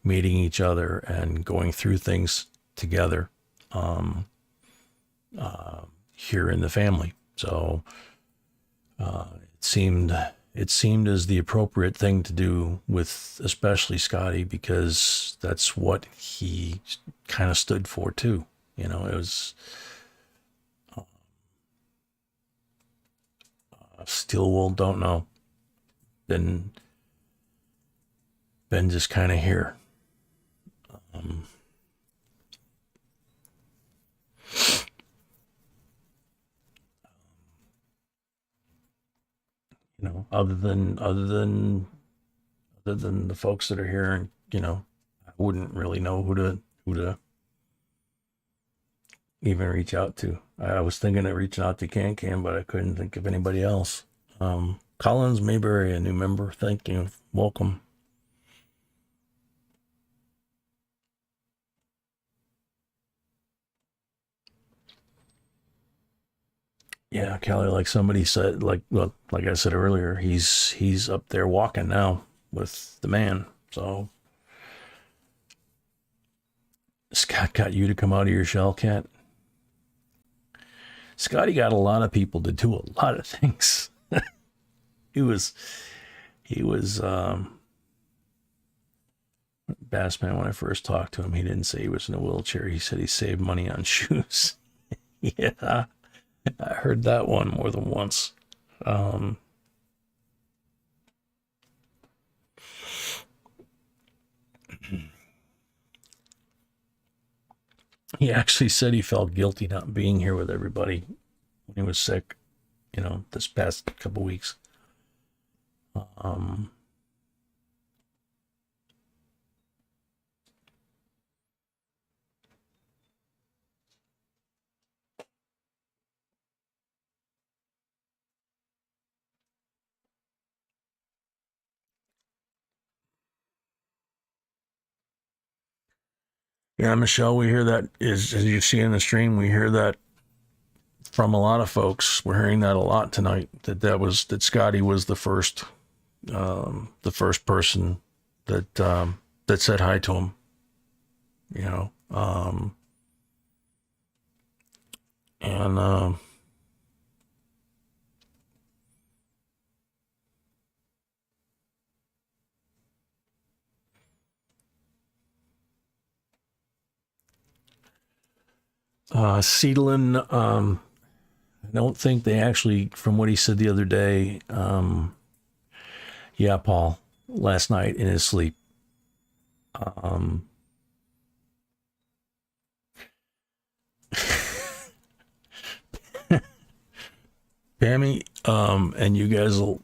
meeting each other and going through things together here in the family. So it seemed as the appropriate thing to do with especially Scotty, because that's what he kind of stood for too. You know, it was steel wool, don't know. Been just kind of here. You know, other than the folks that are here, and you know, I wouldn't really know who to even reach out to. I was thinking of reaching out to Can, but I couldn't think of anybody else. Collins Mayberry, a new member. Thank you. Welcome. Yeah, Kelly, like somebody said, like I said earlier, he's up there walking now with the man. So Scott got you to come out of your shell, Cat. Scotty got a lot of people to do a lot of things. he was Bassman. When I first talked to him, he didn't say he was in a wheelchair. He said he saved money on shoes. Yeah, I heard that one more than once. He actually said he felt guilty not being here with everybody when he was sick, you know, this past couple weeks. Yeah, Michelle, we hear that, as you see in the stream, we hear that from a lot of folks. We're hearing that a lot tonight, that Scotty was the first person that said hi to him, you know. Seedlin, I don't think they actually, from what he said the other day, yeah, Paul, last night in his sleep. Pammy, and you guys will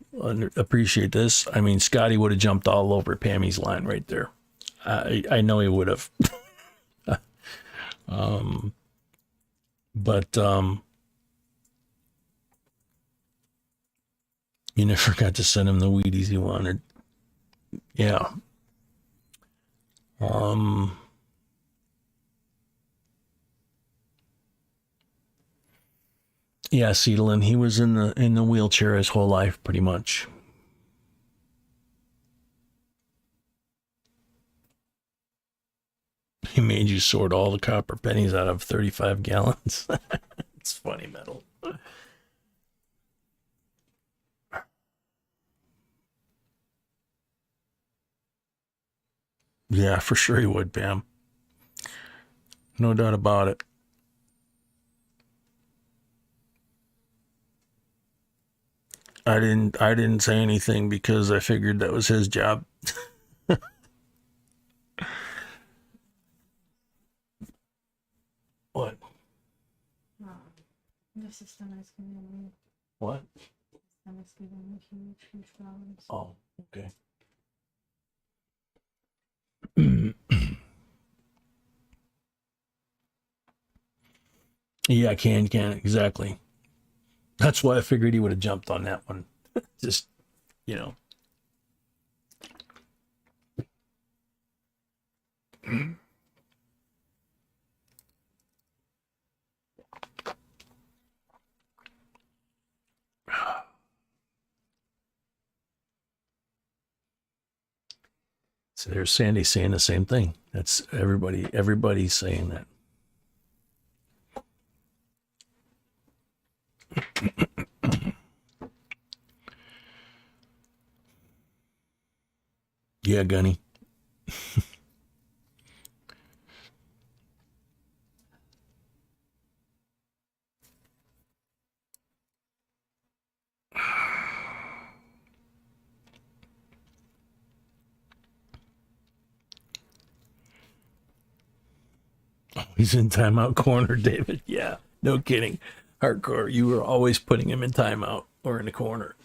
appreciate this. I mean, Scotty would have jumped all over Pammy's line right there. I know he would have. But you never got to send him the Wheaties he wanted. Yeah. Yeah, Seedlin, he was in the wheelchair his whole life, pretty much. He made you sort all the copper pennies out of 35 gallons. It's funny, metal. Yeah, for sure he would, Pam. No doubt about it. I didn't say anything because I figured that was his job. What? The system is giving me What? huge problems. Oh, okay. Yeah, can exactly. That's why I figured he would have jumped on that one. Just, you know. So there's Sandy saying the same thing. That's everybody's saying that. Yeah, Gunny. Oh, he's in timeout corner, David. Yeah, no kidding. Hardcore, you were always putting him in timeout or in the corner.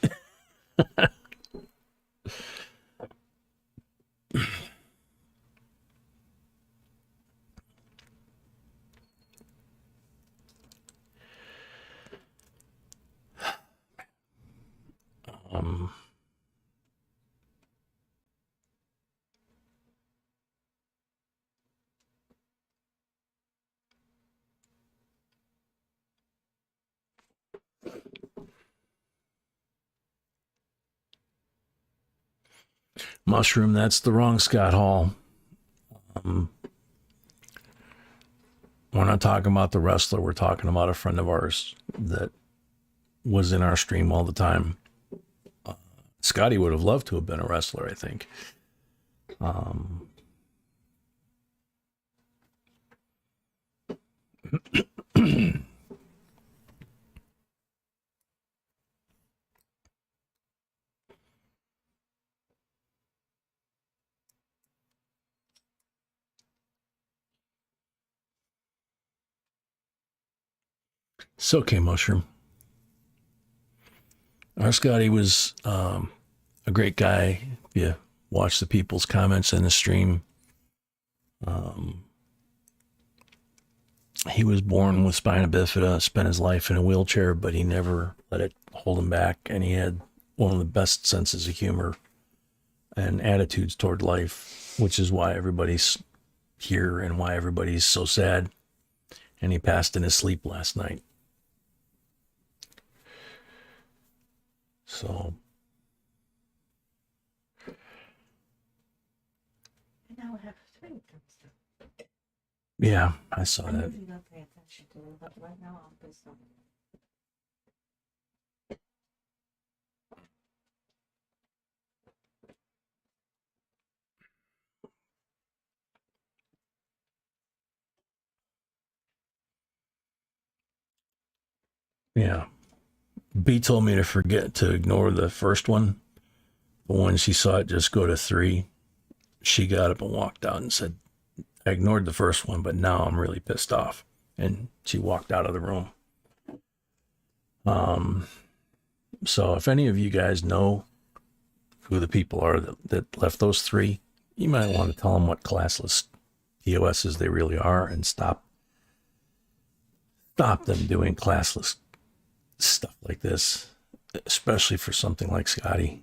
um, Mushroom, that's the wrong Scott Hall. We're not talking about the wrestler. We're talking about a friend of ours that was in our stream all the time. Scotty would have loved to have been a wrestler, I think. It's okay, Mushroom. Our Scotty was a great guy. If you watch the people's comments in the stream, he was born with spina bifida, spent his life in a wheelchair, but he never let it hold him back. And he had one of the best senses of humor and attitudes toward life, which is why everybody's here and why everybody's so sad. And he passed in his sleep last night. So. And now we have three thumbs up. Yeah, I saw I that. usually don't pay attention to it, but right now I'm pissed off. Yeah. B told me to forget to ignore the first one. But when she saw it just go to 3, she got up and walked out and said, I ignored the first one, but now I'm really pissed off. And she walked out of the room. So if any of you guys know who the people are that left those 3, you might want to tell them what classless POSs they really are and stop them doing classless stuff like this, especially for something like Scotty.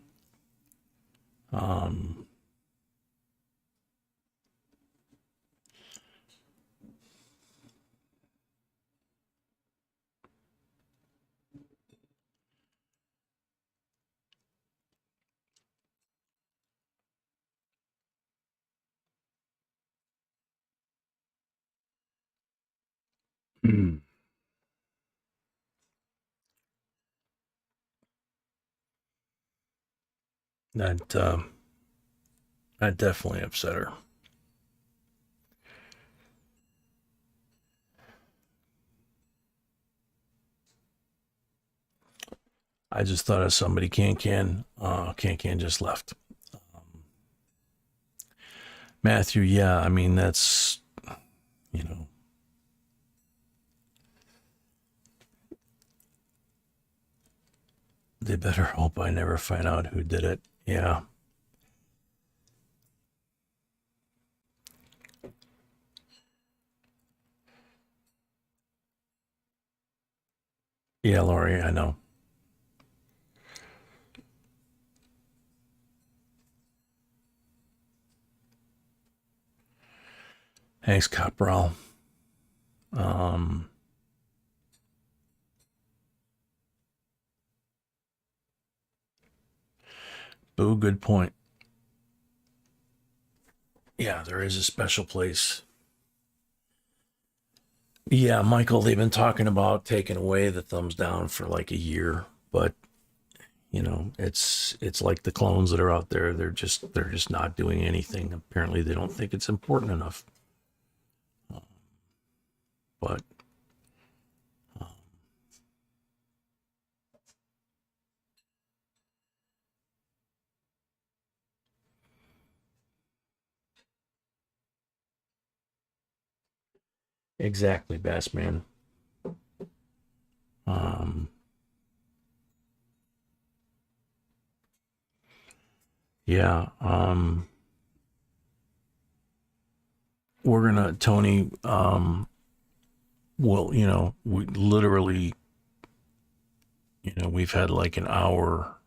That definitely upset her. I just thought of somebody can just left. Matthew, yeah, I mean that's they better hope I never find out who did it. Yeah. Yeah, Lori, I know. Thanks, Caporal. Boo, good point. Yeah, there is a special place. Yeah, Michael, they've been talking about taking away the thumbs down for like a year, but it's like the clones that are out there. They're just not doing anything. Apparently, they don't think it's important enough. But exactly, Bassman. Um, yeah. We're gonna Tony. Well, we literally, we've had like an hour,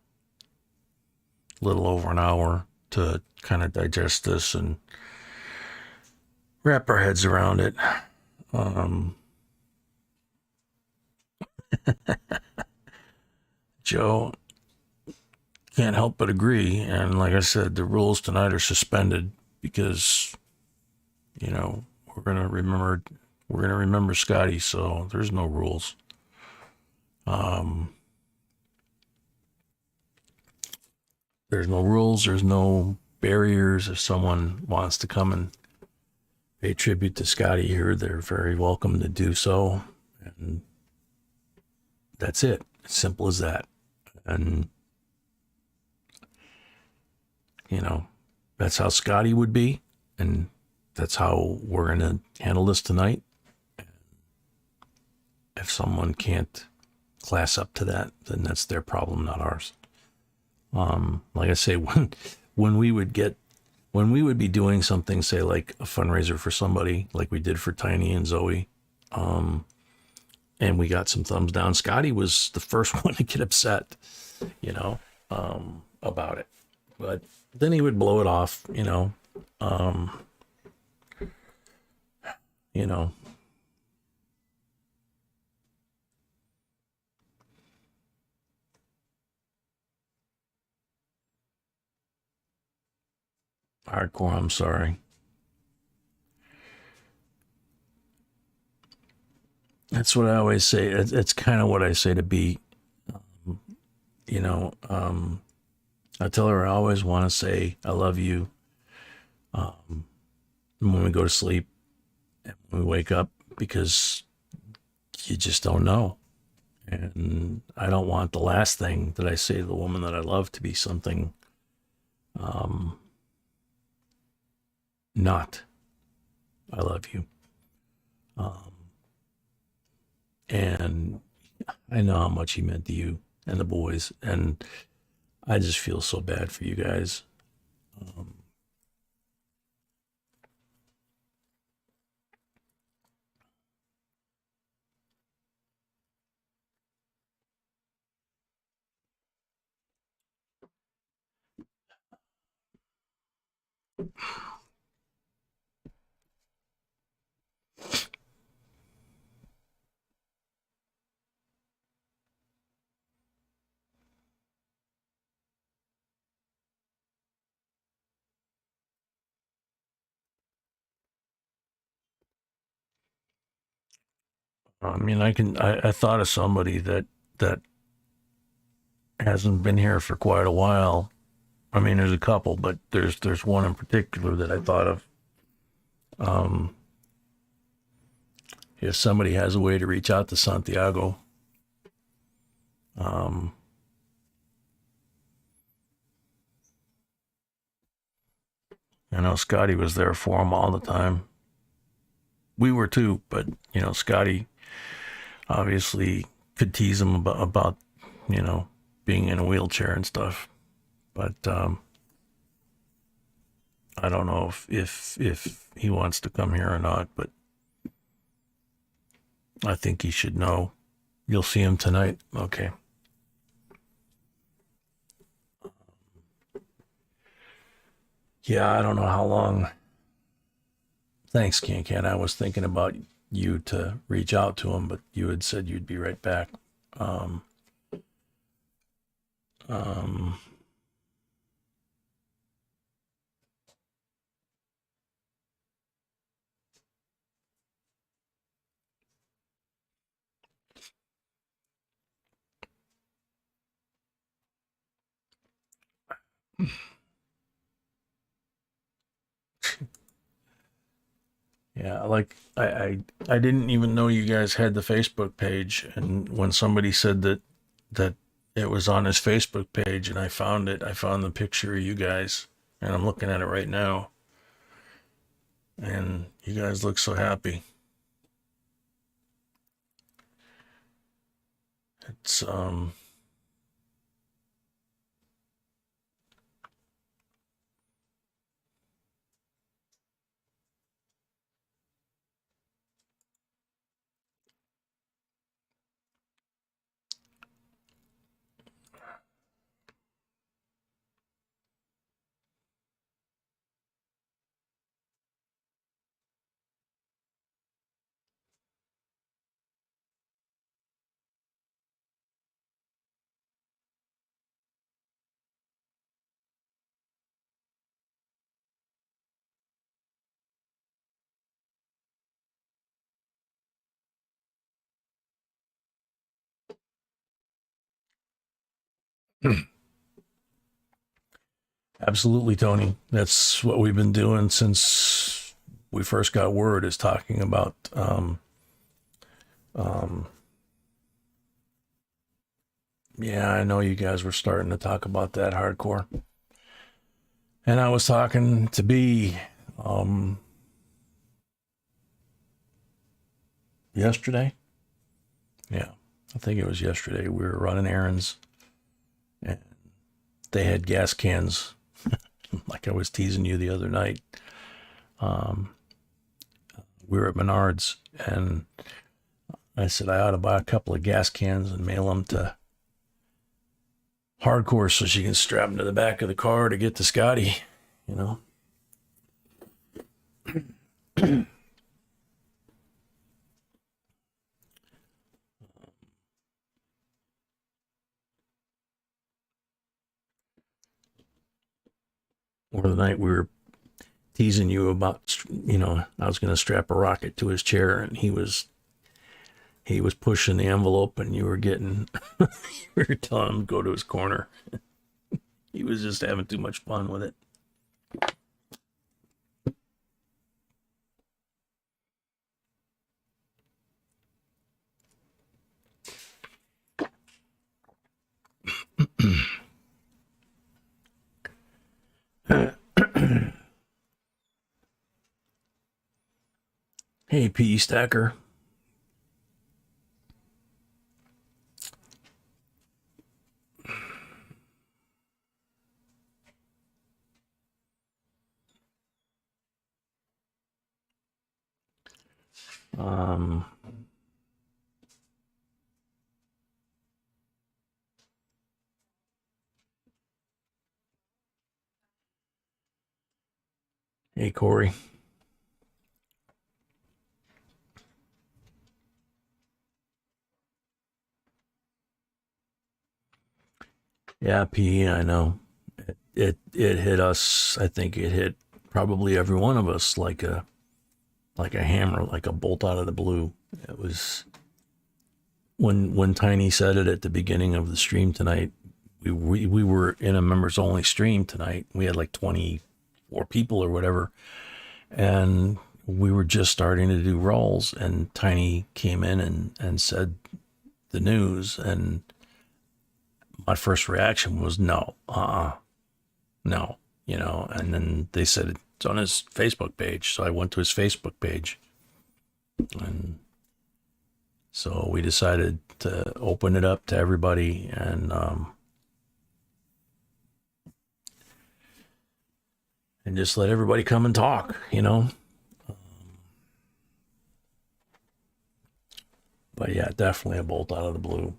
little over an hour to kind of digest this and wrap our heads around it. Joe can't help but agree, and like I said, the rules tonight are suspended because we're gonna remember Scotty, so there's no rules. There's no rules, there's no barriers. If someone wants to come and pay tribute to Scotty here, they're very welcome to do so. And that's it. As simple as that. And that's how Scotty would be, and that's how we're gonna handle this tonight. If someone can't class up to that, then that's their problem, not ours. Like I say, when we would be doing something, say like a fundraiser for somebody, like we did for Tiny and Zoe, and we got some thumbs down, Scotty was the first one to get upset, about it. But then he would blow it off, you know. Hardcore, I'm sorry. That's what I always say. It's kind of what I say to B. You know, I tell her I always want to say I love you when we go to sleep and when we wake up, because you just don't know. And I don't want the last thing that I say to the woman that I love to be something not I love you. And I know how much he meant to you and the boys, and I just feel so bad for you guys. I mean, I thought of somebody that hasn't been here for quite a while. I mean, there's a couple, but there's one in particular that I thought of. If somebody has a way to reach out to Santiago, I know Scotty was there for him all the time. We were too, but Scotty obviously could tease him about being in a wheelchair and stuff. But I don't know if he wants to come here or not. But I think he should know. You'll see him tonight. Okay. Yeah, I don't know how long Thanks, Can Can. I was thinking about you to reach out to him, but you had said you'd be right back. Um, um, yeah, like I didn't even know you guys had the Facebook page, and when somebody said that it was on his Facebook page, and I found it, I found the picture of you guys, and I'm looking at it right now, and you guys look so happy. It's absolutely, Tony. That's what we've been doing since we first got word, is talking about yeah, I know you guys were starting to talk about that hardcore. And I was talking to B yesterday. Yeah, I think it was yesterday. We were running errands and they had gas cans, like I was teasing you the other night. We were at Menards and I said I ought to buy a couple of gas cans and mail them to Hardcore so she can strap them to the back of the car to get to Scotty, you know. Or the night we were teasing you about, you know, I was going to strap a rocket to his chair and he was pushing the envelope and you were getting, you were telling him to go to his corner. He was just having too much fun with it. Hey, PE Stacker. Um, hey, Corey. Yeah, PE, I know. It hit us. I think it hit probably every one of us like a hammer, like a bolt out of the blue. It was when Tiny said it at the beginning of the stream tonight. We were in a members only stream tonight. We had like 24 people or whatever, and we were just starting to do rolls. And Tiny came in and said the news, and my first reaction was no, no, you know. And then they said it's on his Facebook page, so I went to his Facebook page, and so we decided to open it up to everybody and just let everybody come and talk, you know. But yeah, definitely a bolt out of the blue.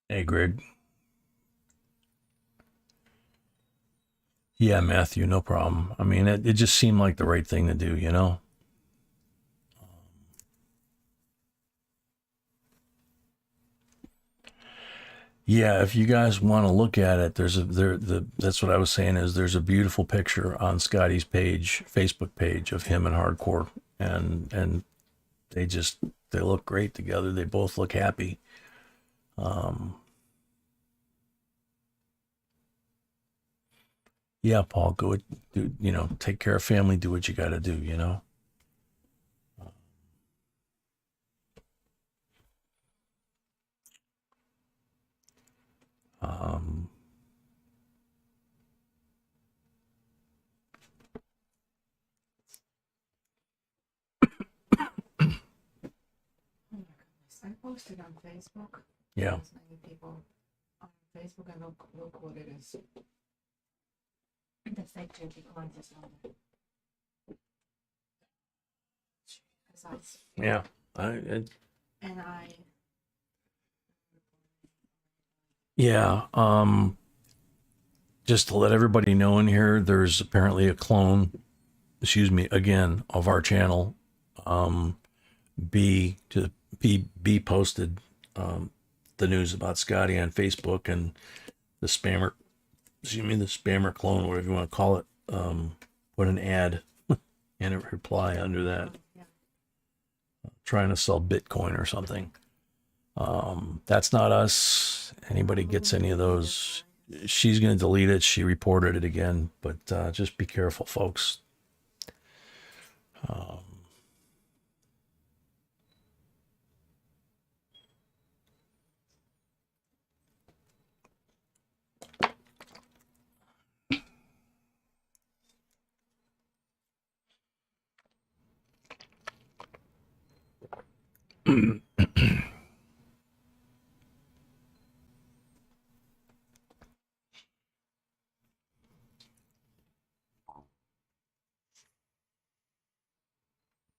Hey, Greg. Yeah, Matthew, no problem. I mean, it just seemed like the right thing to do, you know? Yeah, if you guys want to look at it, that's what I was saying is there's a beautiful picture on Scotty's page, Facebook page of him and Hardcore, and they look great together. They both look happy. Yeah, Paul, do, take care of family, do what you got to do, you know? Um, Oh my goodness. I posted on Facebook. yeah. There's many people on Facebook and look what it is. That's like JBCOINSINC number. Because Yeah. And yeah. Just to let everybody know in here, there's apparently a clone, excuse me, again, of our channel. B to B posted the news about Scotty on Facebook, and the spammer, the spammer clone, whatever you want to call it, put an ad and a reply under that, yeah. trying to sell Bitcoin or something. That's not us. Anybody gets any of those, she's going to delete it. She reported it again, but just be careful, folks.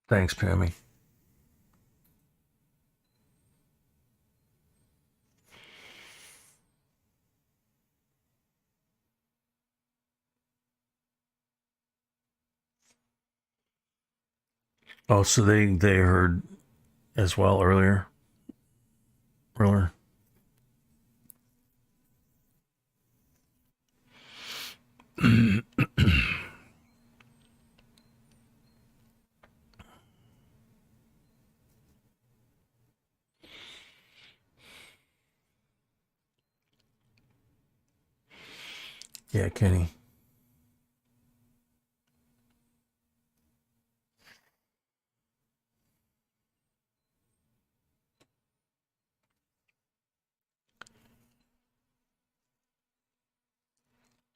Thanks, Pammy. Oh, so they heard as well earlier. Yeah, Kenny.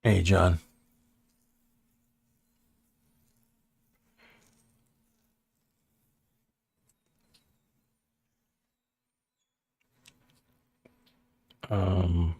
Hey, John. Um,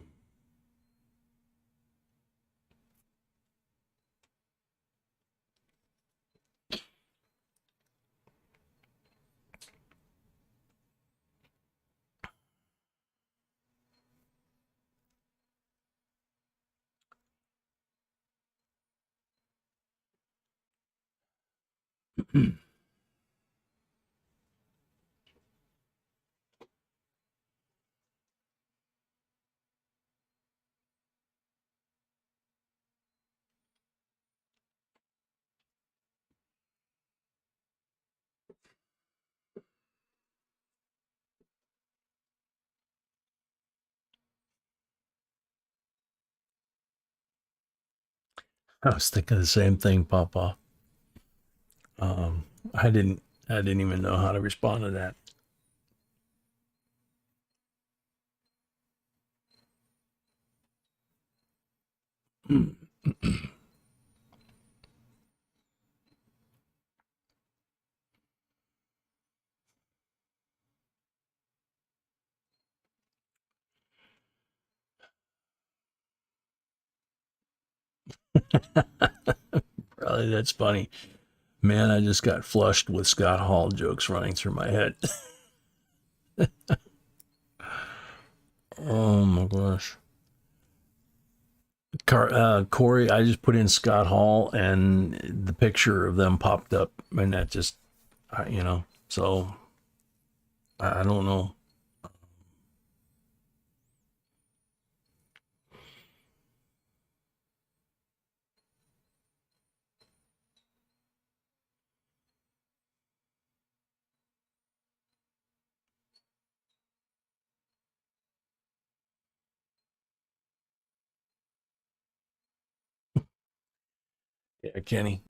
I was thinking the same thing, Papa. Um, I didn't even know how to respond to that. Probably that's funny. Man, I just got flushed with Scott Hall jokes running through my head. Oh my gosh. Corey, I just put in Scott Hall and the picture of them popped up, and that just, so I don't know. Yeah, Kenny.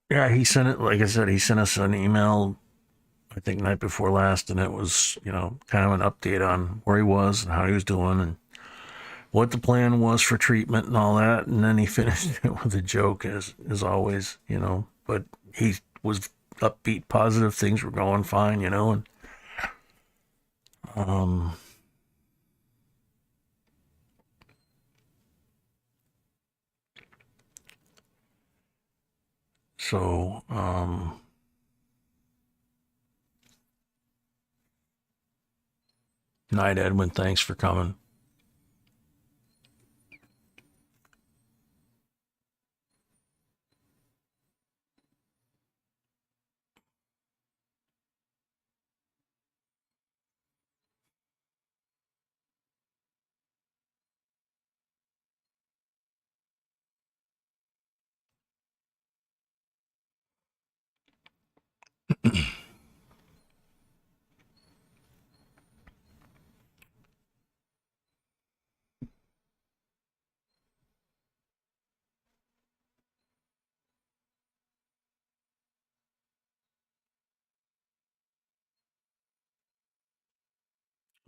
Yeah, he sent it. Like I said, he sent us an email, I think night before last, and it was, kind of an update on where he was and how he was doing and what the plan was for treatment and all that. And then he finished it with a joke, as always, But he was upbeat, positive. Things were going fine, and um, so night, Edwin. Thanks for coming.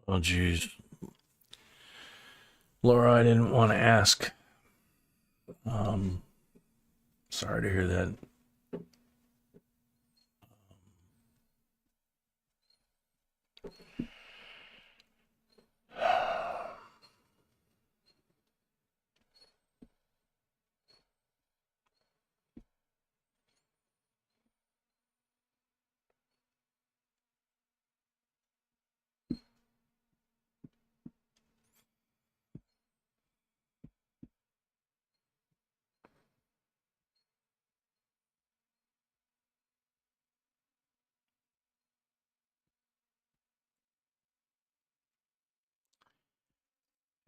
Oh, geez, Laura, I didn't want to ask. Um, Sorry to hear that.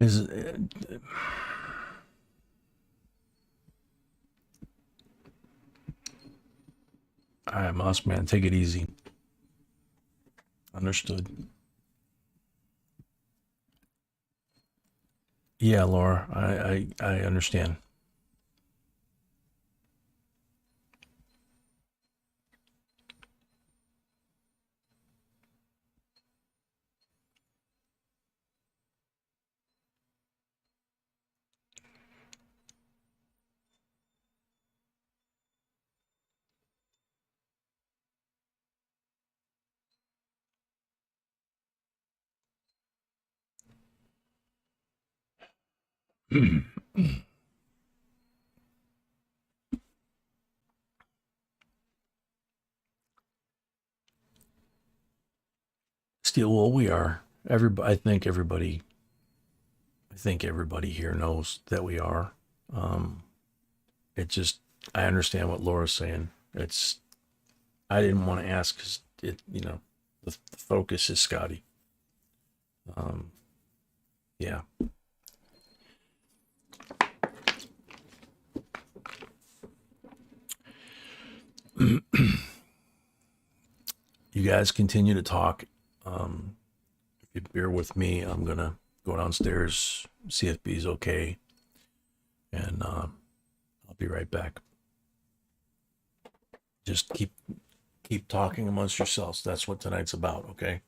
Is All right, Moss Man, take it easy. Understood. Yeah, Laura, I understand. Still, well, we are. Everybody, I think everybody here knows that we are. Um, it just, I understand what Laura's saying. I didn't want to ask because the focus is Scotty. Um, yeah. You guys continue to talk. If you bear with me, I'm gonna go downstairs, see if B's okay, and I'll be right back. Just keep talking amongst yourselves. That's what tonight's about, okay?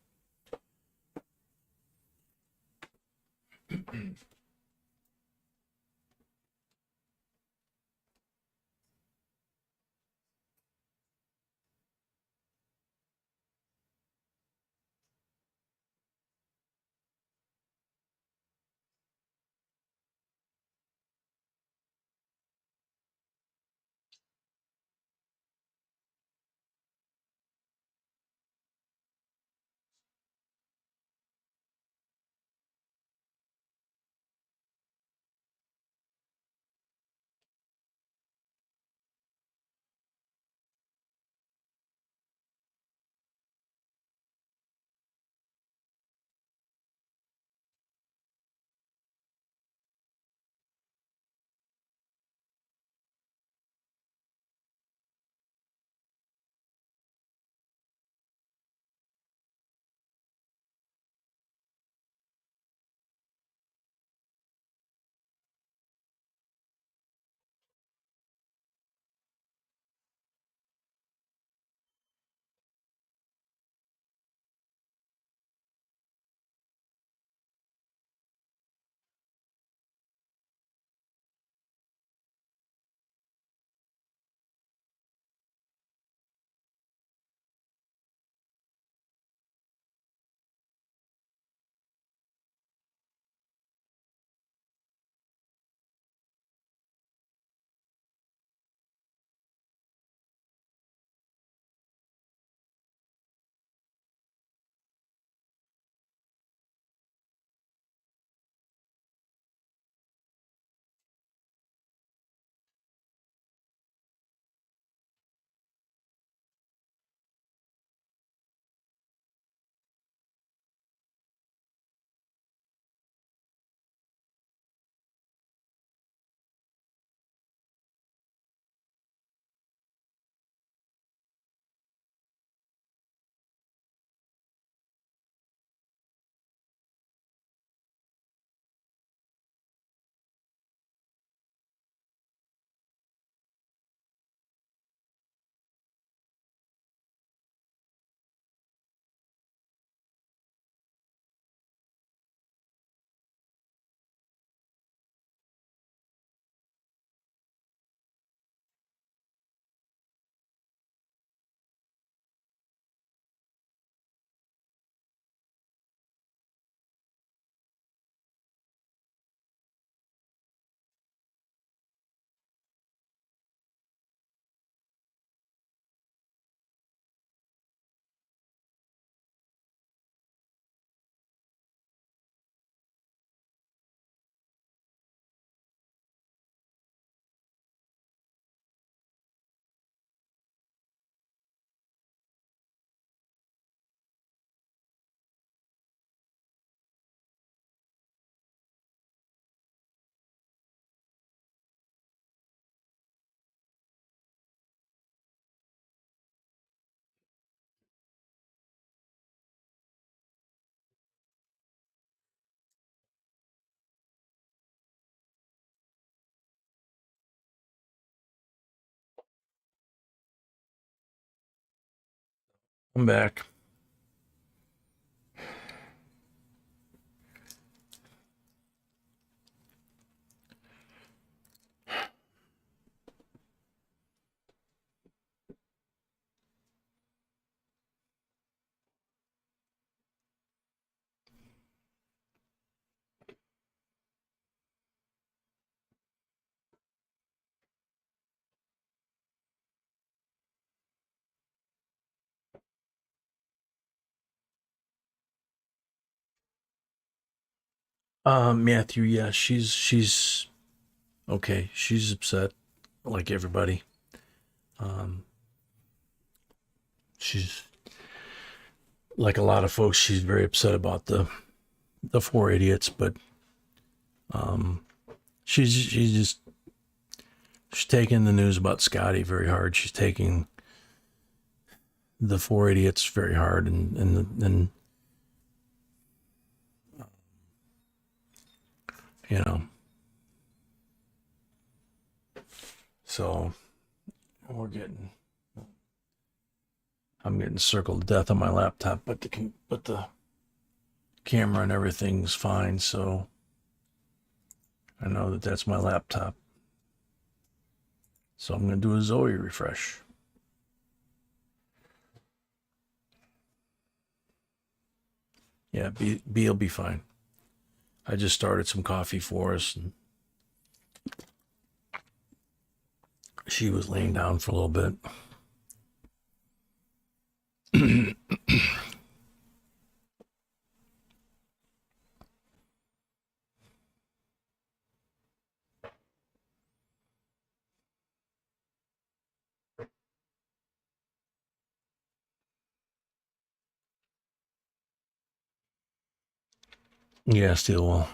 I'm back. Matthew, yeah, she's okay. She's upset, like everybody. She's like a lot of folks. She's very upset about the four idiots, but she's taking the news about Scotty very hard. She's taking the four idiots very hard, and you know, so I'm getting circled to death on my laptop, but the camera and everything's fine, so I know that that's my laptop. So I'm gonna do a Zoe refresh. Yeah, B will be fine. I just started some coffee for us, and she was laying down for a little bit. Yeah, still will.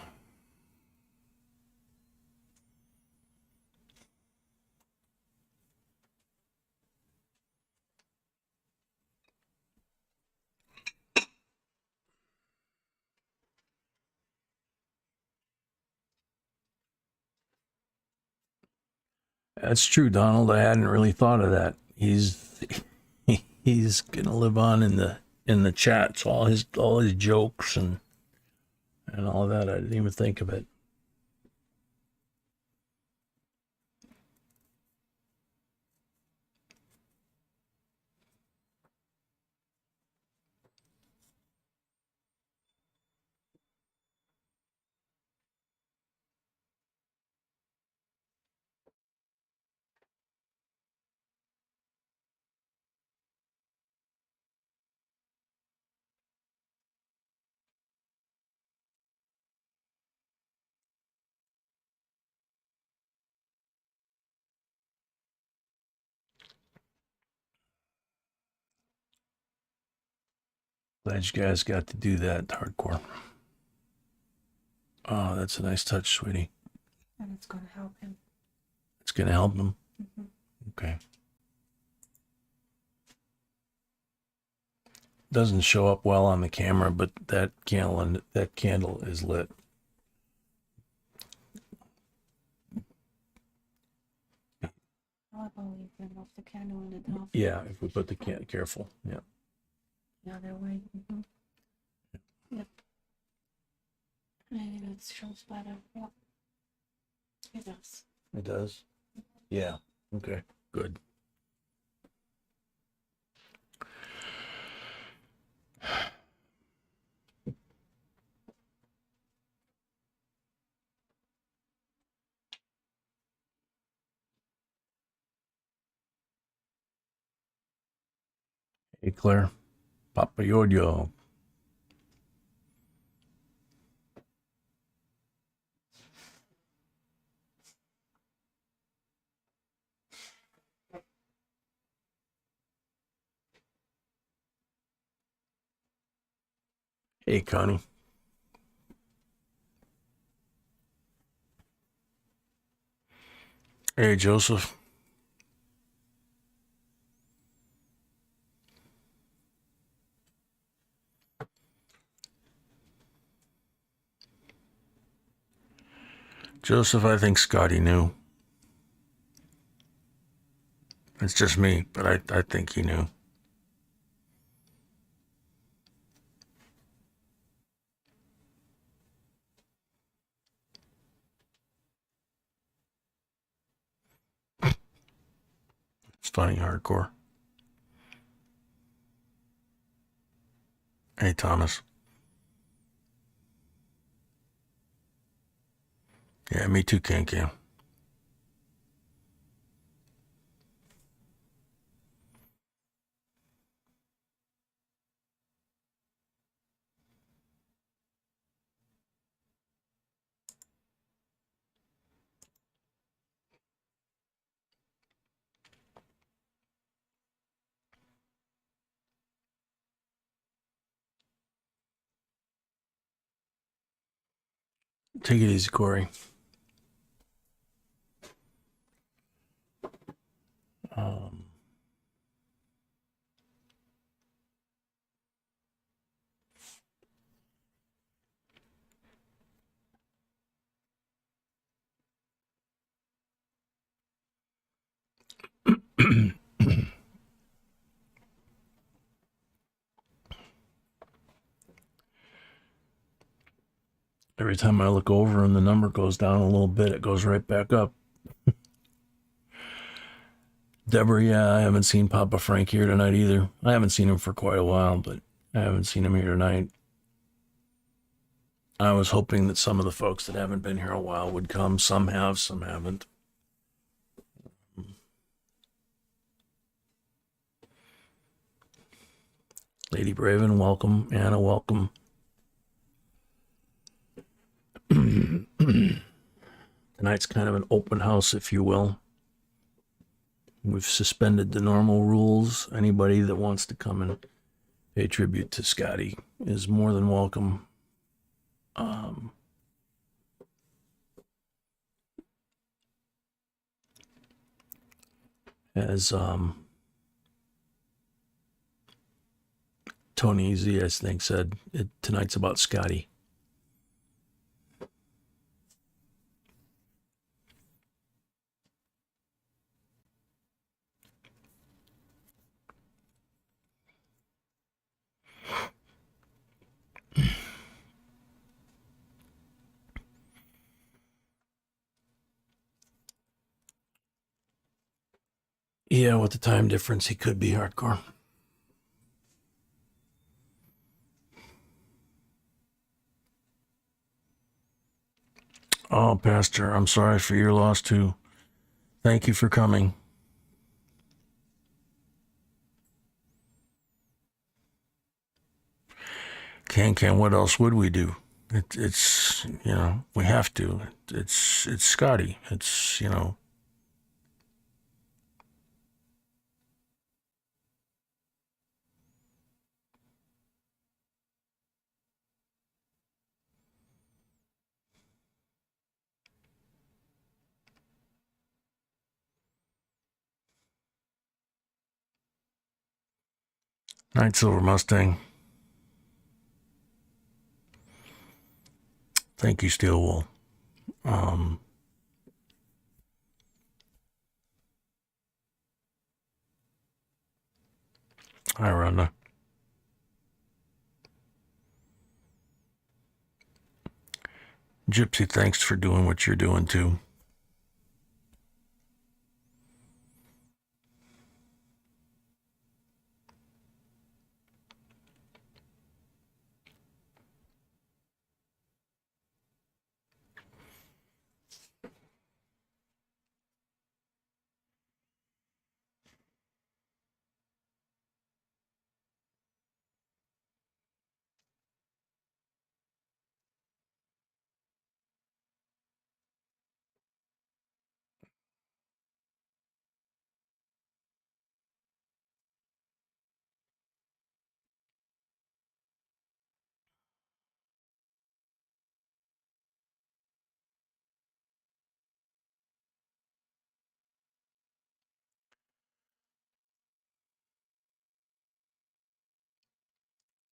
That's true, Donald. I hadn't really thought of that. He's gonna live on in the chats, all his jokes and all that. I didn't even think of it. Glad you guys got to do that hardcore. Oh, that's a nice touch, sweetie. And it's going to help him. It's gonna help him. Mm-hmm. Okay. Doesn't show up well on the camera, but that candle is lit. How about we bring off the candle in the top? Yeah, if we put the can, careful. Yeah. The other way. Mm-hmm. Yep. Maybe that shows better. Yep. It does. It does? Yeah. Okay. Good. Hey, Claire. Papa Yodio. Hey, Connie. Hey, Joseph. Joseph, I think Scotty knew. It's just me, but I think he knew. funny, hardcore. Hey, Thomas. Yeah, me too, Can. Take it easy, Corey. Um, every time I look over and the number goes down a little bit, it goes right back up. Deborah, yeah, I haven't seen Papa Frank here tonight either. I haven't seen him for quite a while, but I haven't seen him here tonight. I was hoping that some of the folks that haven't been here a while would come. Some have, some haven't. Lady Braven, welcome. Anna, welcome. Tonight's kind of an open house, if you will. We've suspended the normal rules. Anybody that wants to come and pay tribute to Scotty is more than welcome. As Tony Z, I think, said, tonight's about Scotty. Yeah, with the time difference, he could be hardcore. Oh, Pastor, I'm sorry for your loss, too. Thank you for coming. Can, what else would we do? It's, you know, we have to. It's Scotty. It's, you know. Night Silver Mustang. Thank you, Steelwool. Hi, Rhonda. Gypsy, thanks for doing what you're doing, too.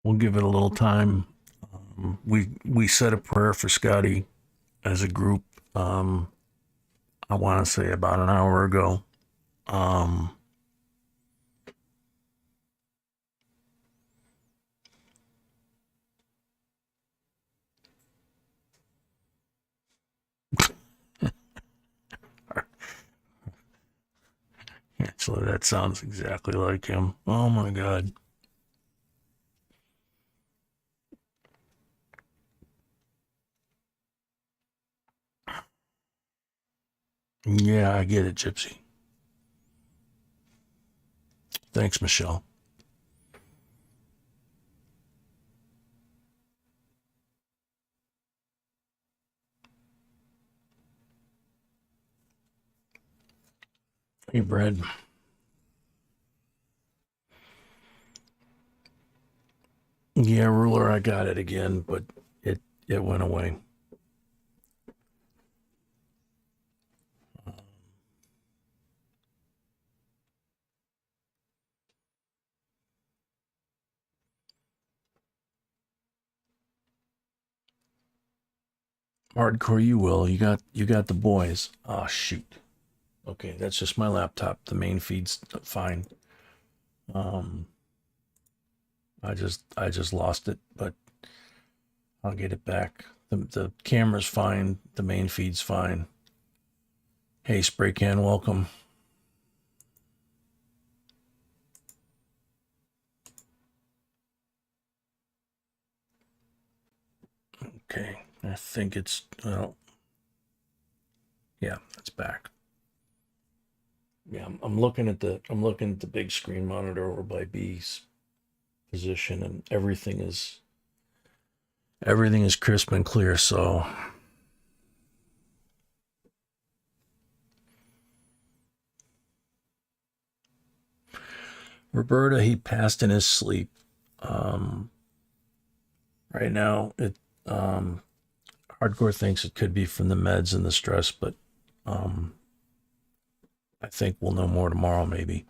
We'll give it a little time. We said a prayer for Scotty as a group. I want to say about an hour ago. Actually, that sounds exactly like him. Oh my God. Yeah, I get it, Gypsy. Thanks, Michelle. Hey, Brad. Yeah, ruler, I got it again, but it went away. Hardcore, you will. You got the boys. Oh shoot. Okay, that's just my laptop. The main feed's fine. I just lost it, but I'll get it back. The camera's fine. The main feed's fine. Hey, Spray Can, welcome. Okay, I think it's well. Yeah, it's back. Yeah, I'm looking at the big screen monitor over by B's position, and everything is crisp and clear. So Roberta, he passed in his sleep. Right now, hardcore thinks it could be from the meds and the stress, but I think we'll know more tomorrow, maybe.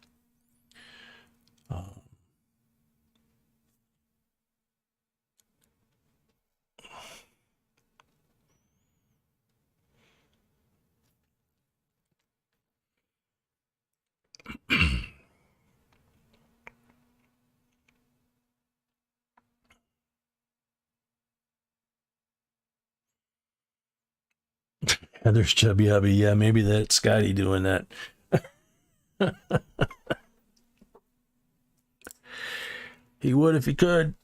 Heather's chubby hubby. Yeah, maybe that's Scotty doing that. He would if he could.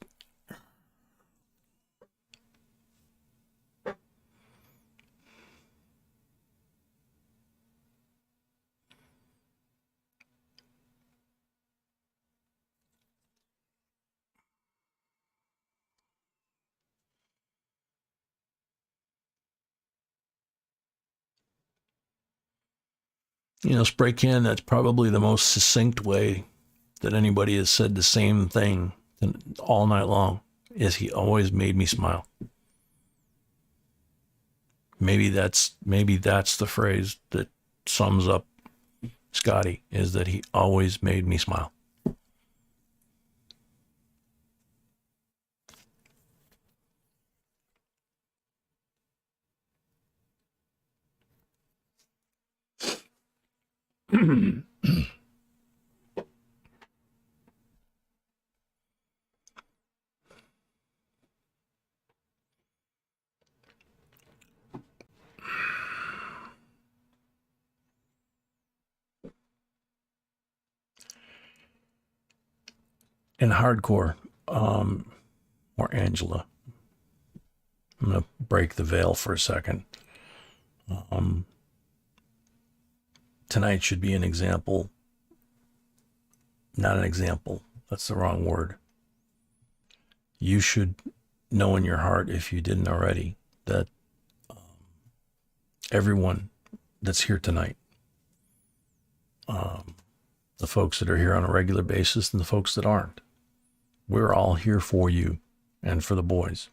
You know, Spray Can, that's probably the most succinct way that anybody has said the same thing all night long, is he always made me smile. Maybe that's the phrase that sums up Scotty, is that he always made me smile. In hardcore, or Angela, I'm going to break the veil for a second. Tonight should be an example. Not an example. That's the wrong word. You should know in your heart, if you didn't already, that everyone that's here tonight, the folks that are here on a regular basis and the folks that aren't, we're all here for you and for the boys,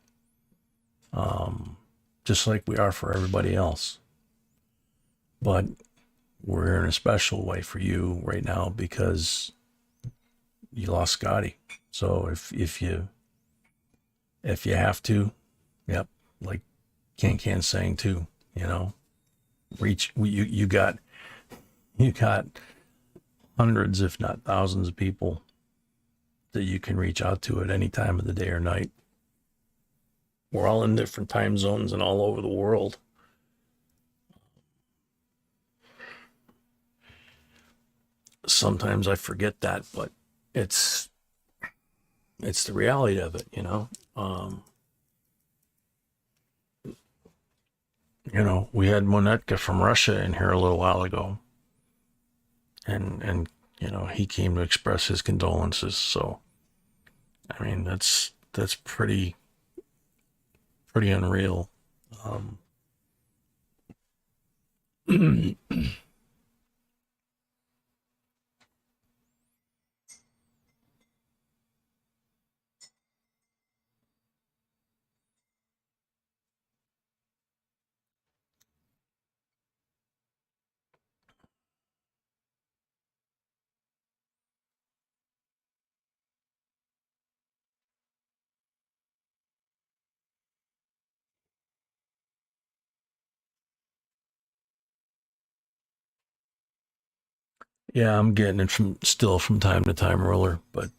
just like we are for everybody else. But we're in a special way for you right now because you lost Scotty. So if you have to, yep, like Can saying too, you know, you got hundreds, if not thousands of people that you can reach out to at any time of the day or night. We're all in different time zones and all over the world. sometimes I forget that, but it's the reality of it, you know. We had Monetka from Russia in here a little while ago, and he came to express his condolences. So, I mean, that's pretty unreal. Yeah, I'm getting it from time to time, Roller, but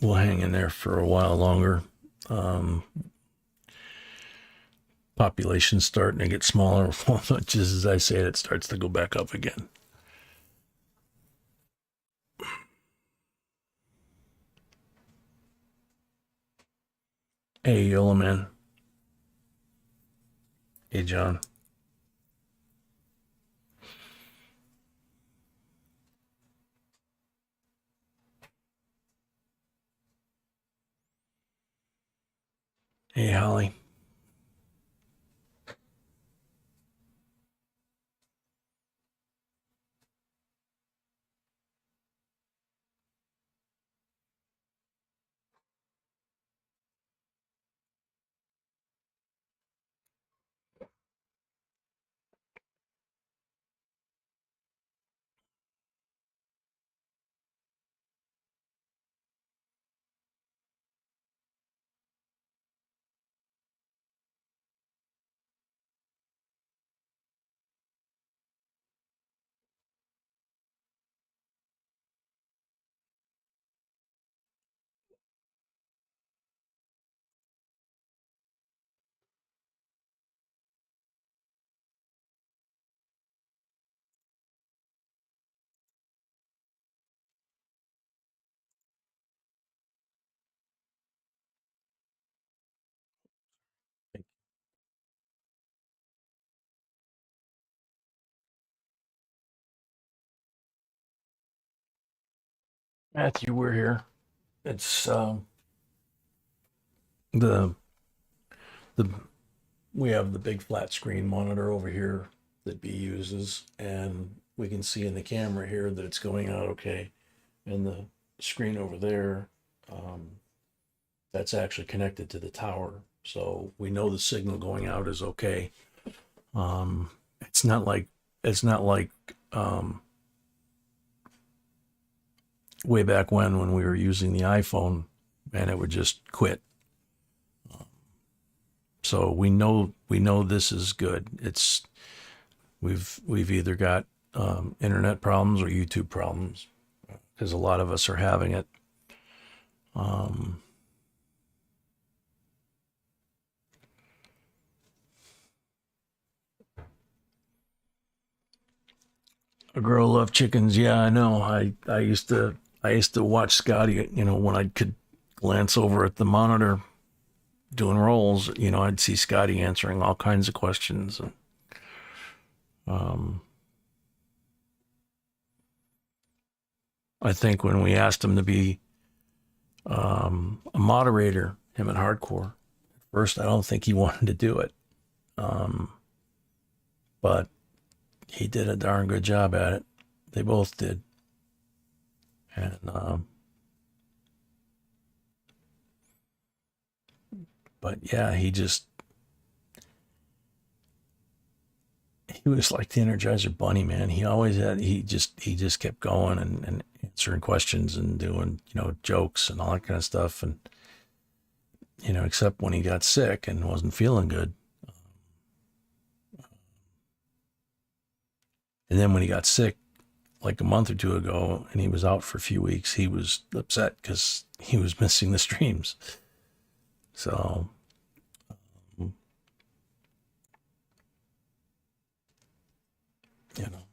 we'll hang in there for a while longer. Population's starting to get smaller. Just as I say it starts to go back up again. Hey, Yola man. Hey, John. Hey, Holly. Matthew, we're here. It's the the we have the big flat screen monitor over here that B uses, and we can see in the camera here that it's going out okay. And the screen over there, that's actually connected to the tower, so we know the signal going out is okay. It's not like way back when we were using the iPhone and it would just quit. So we know this is good. It's we've either got internet problems or YouTube problems, because a lot of us are having it. A girl loved chickens. Yeah, I know. I used to watch Scotty. When I could glance over at the monitor doing rolls, I'd see Scotty answering all kinds of questions. And I think when we asked him to be a moderator, him at Hardcore, first I don't think he wanted to do it, but he did a darn good job at it. They both did, and but yeah, he was like the Energizer Bunny, man. He just kept going and answering questions and doing jokes and all that kind of stuff, and except when he got sick and wasn't feeling good. And then when he got sick, like a month or two ago, and he was out for a few weeks, he was upset because he was missing the streams. So, you know,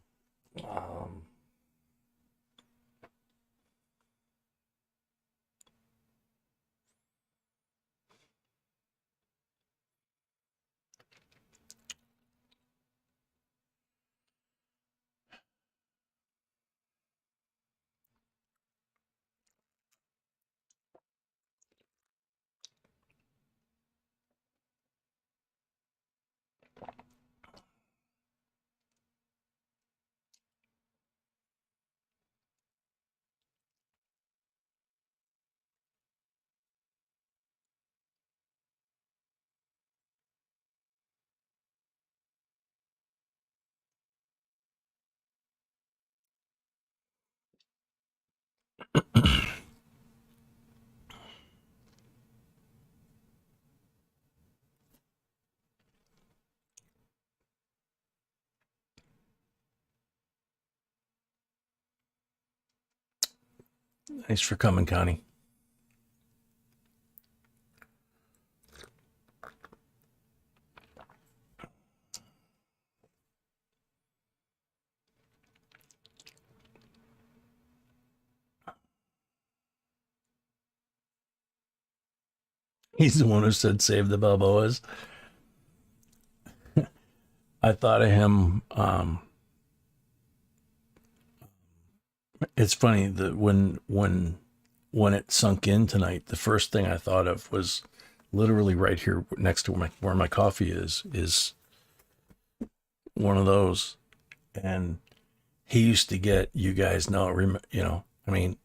Thanks for coming, Connie. He's the one who said save the Balboas. I thought of him. It's funny that when it sunk in tonight, the first thing I thought of was literally right here next to where my coffee is one of those. And he used to get, you guys know, I mean,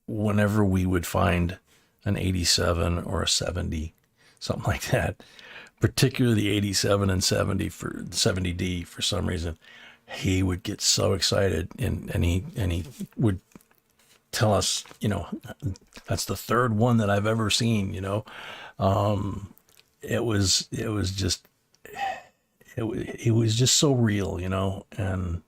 whenever we would find an 87 or a 70, something like that, particularly the 87 and 70 for 70D for some reason, he would get so excited and he would tell us, that's the third one that I've ever seen, it was just it was just so real, and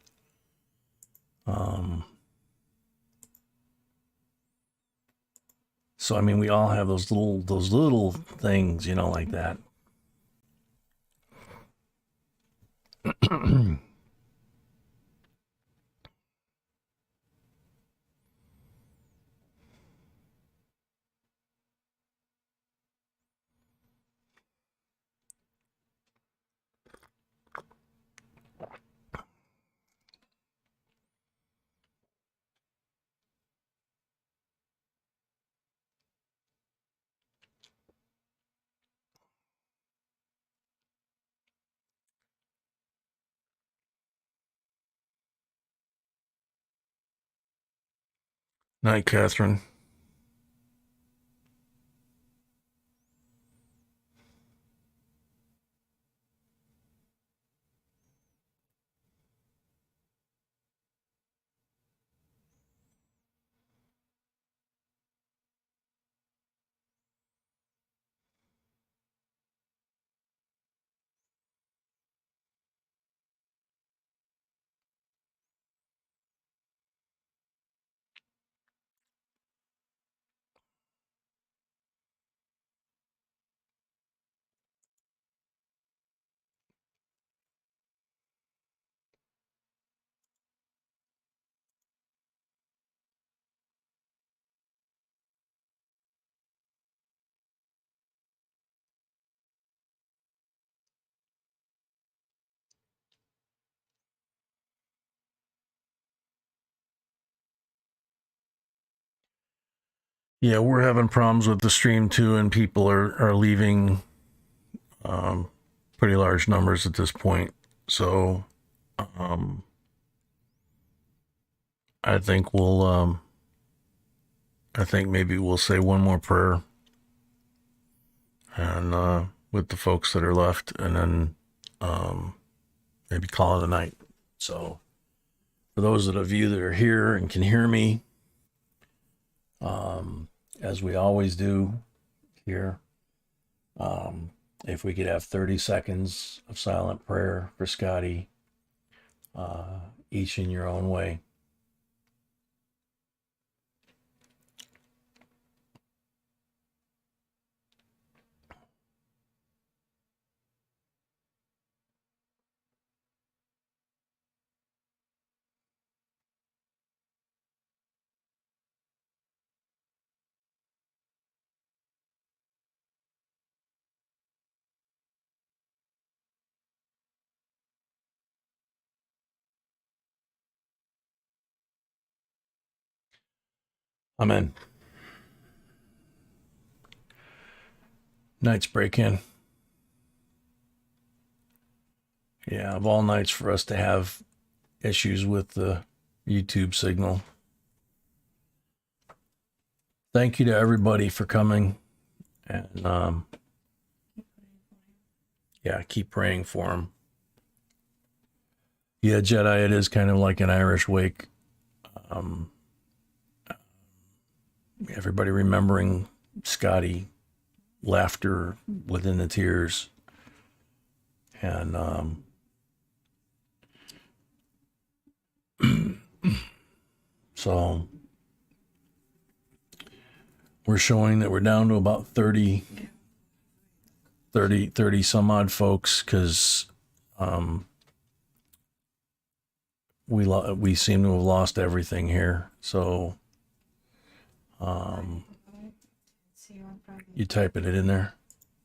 so I mean we all have those little things, like that. Night, Catherine. Yeah, we're having problems with the stream too, and people are leaving pretty large numbers at this point. So I think maybe we'll say one more prayer and with the folks that are left, and then maybe call it a night. So for those of you that are here and can hear me, as we always do here, if we could have 30 seconds of silent prayer for Scotty, each in your own way. Amen. Nights break in. Yeah, of all nights for us to have issues with the YouTube signal. Thank you to everybody for coming, and yeah, keep praying for him. Yeah, Jedi, it is kind of like an Irish wake. everybody remembering Scotty, laughter within the tears. And so we're showing that we're down to about 30 some odd folks, because we seem to have lost everything here. So See you on Friday. you typing it in there?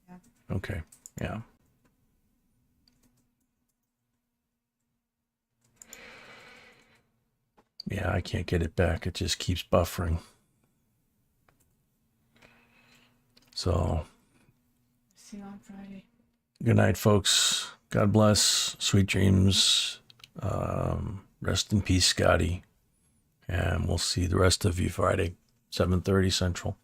Yeah. Okay. Yeah. Yeah, I can't get it back. It just keeps buffering. So, See you on Friday. good night, folks. God bless. Sweet dreams. Rest in peace, Scotty. And we'll see the rest of you Friday, 7:30 Central.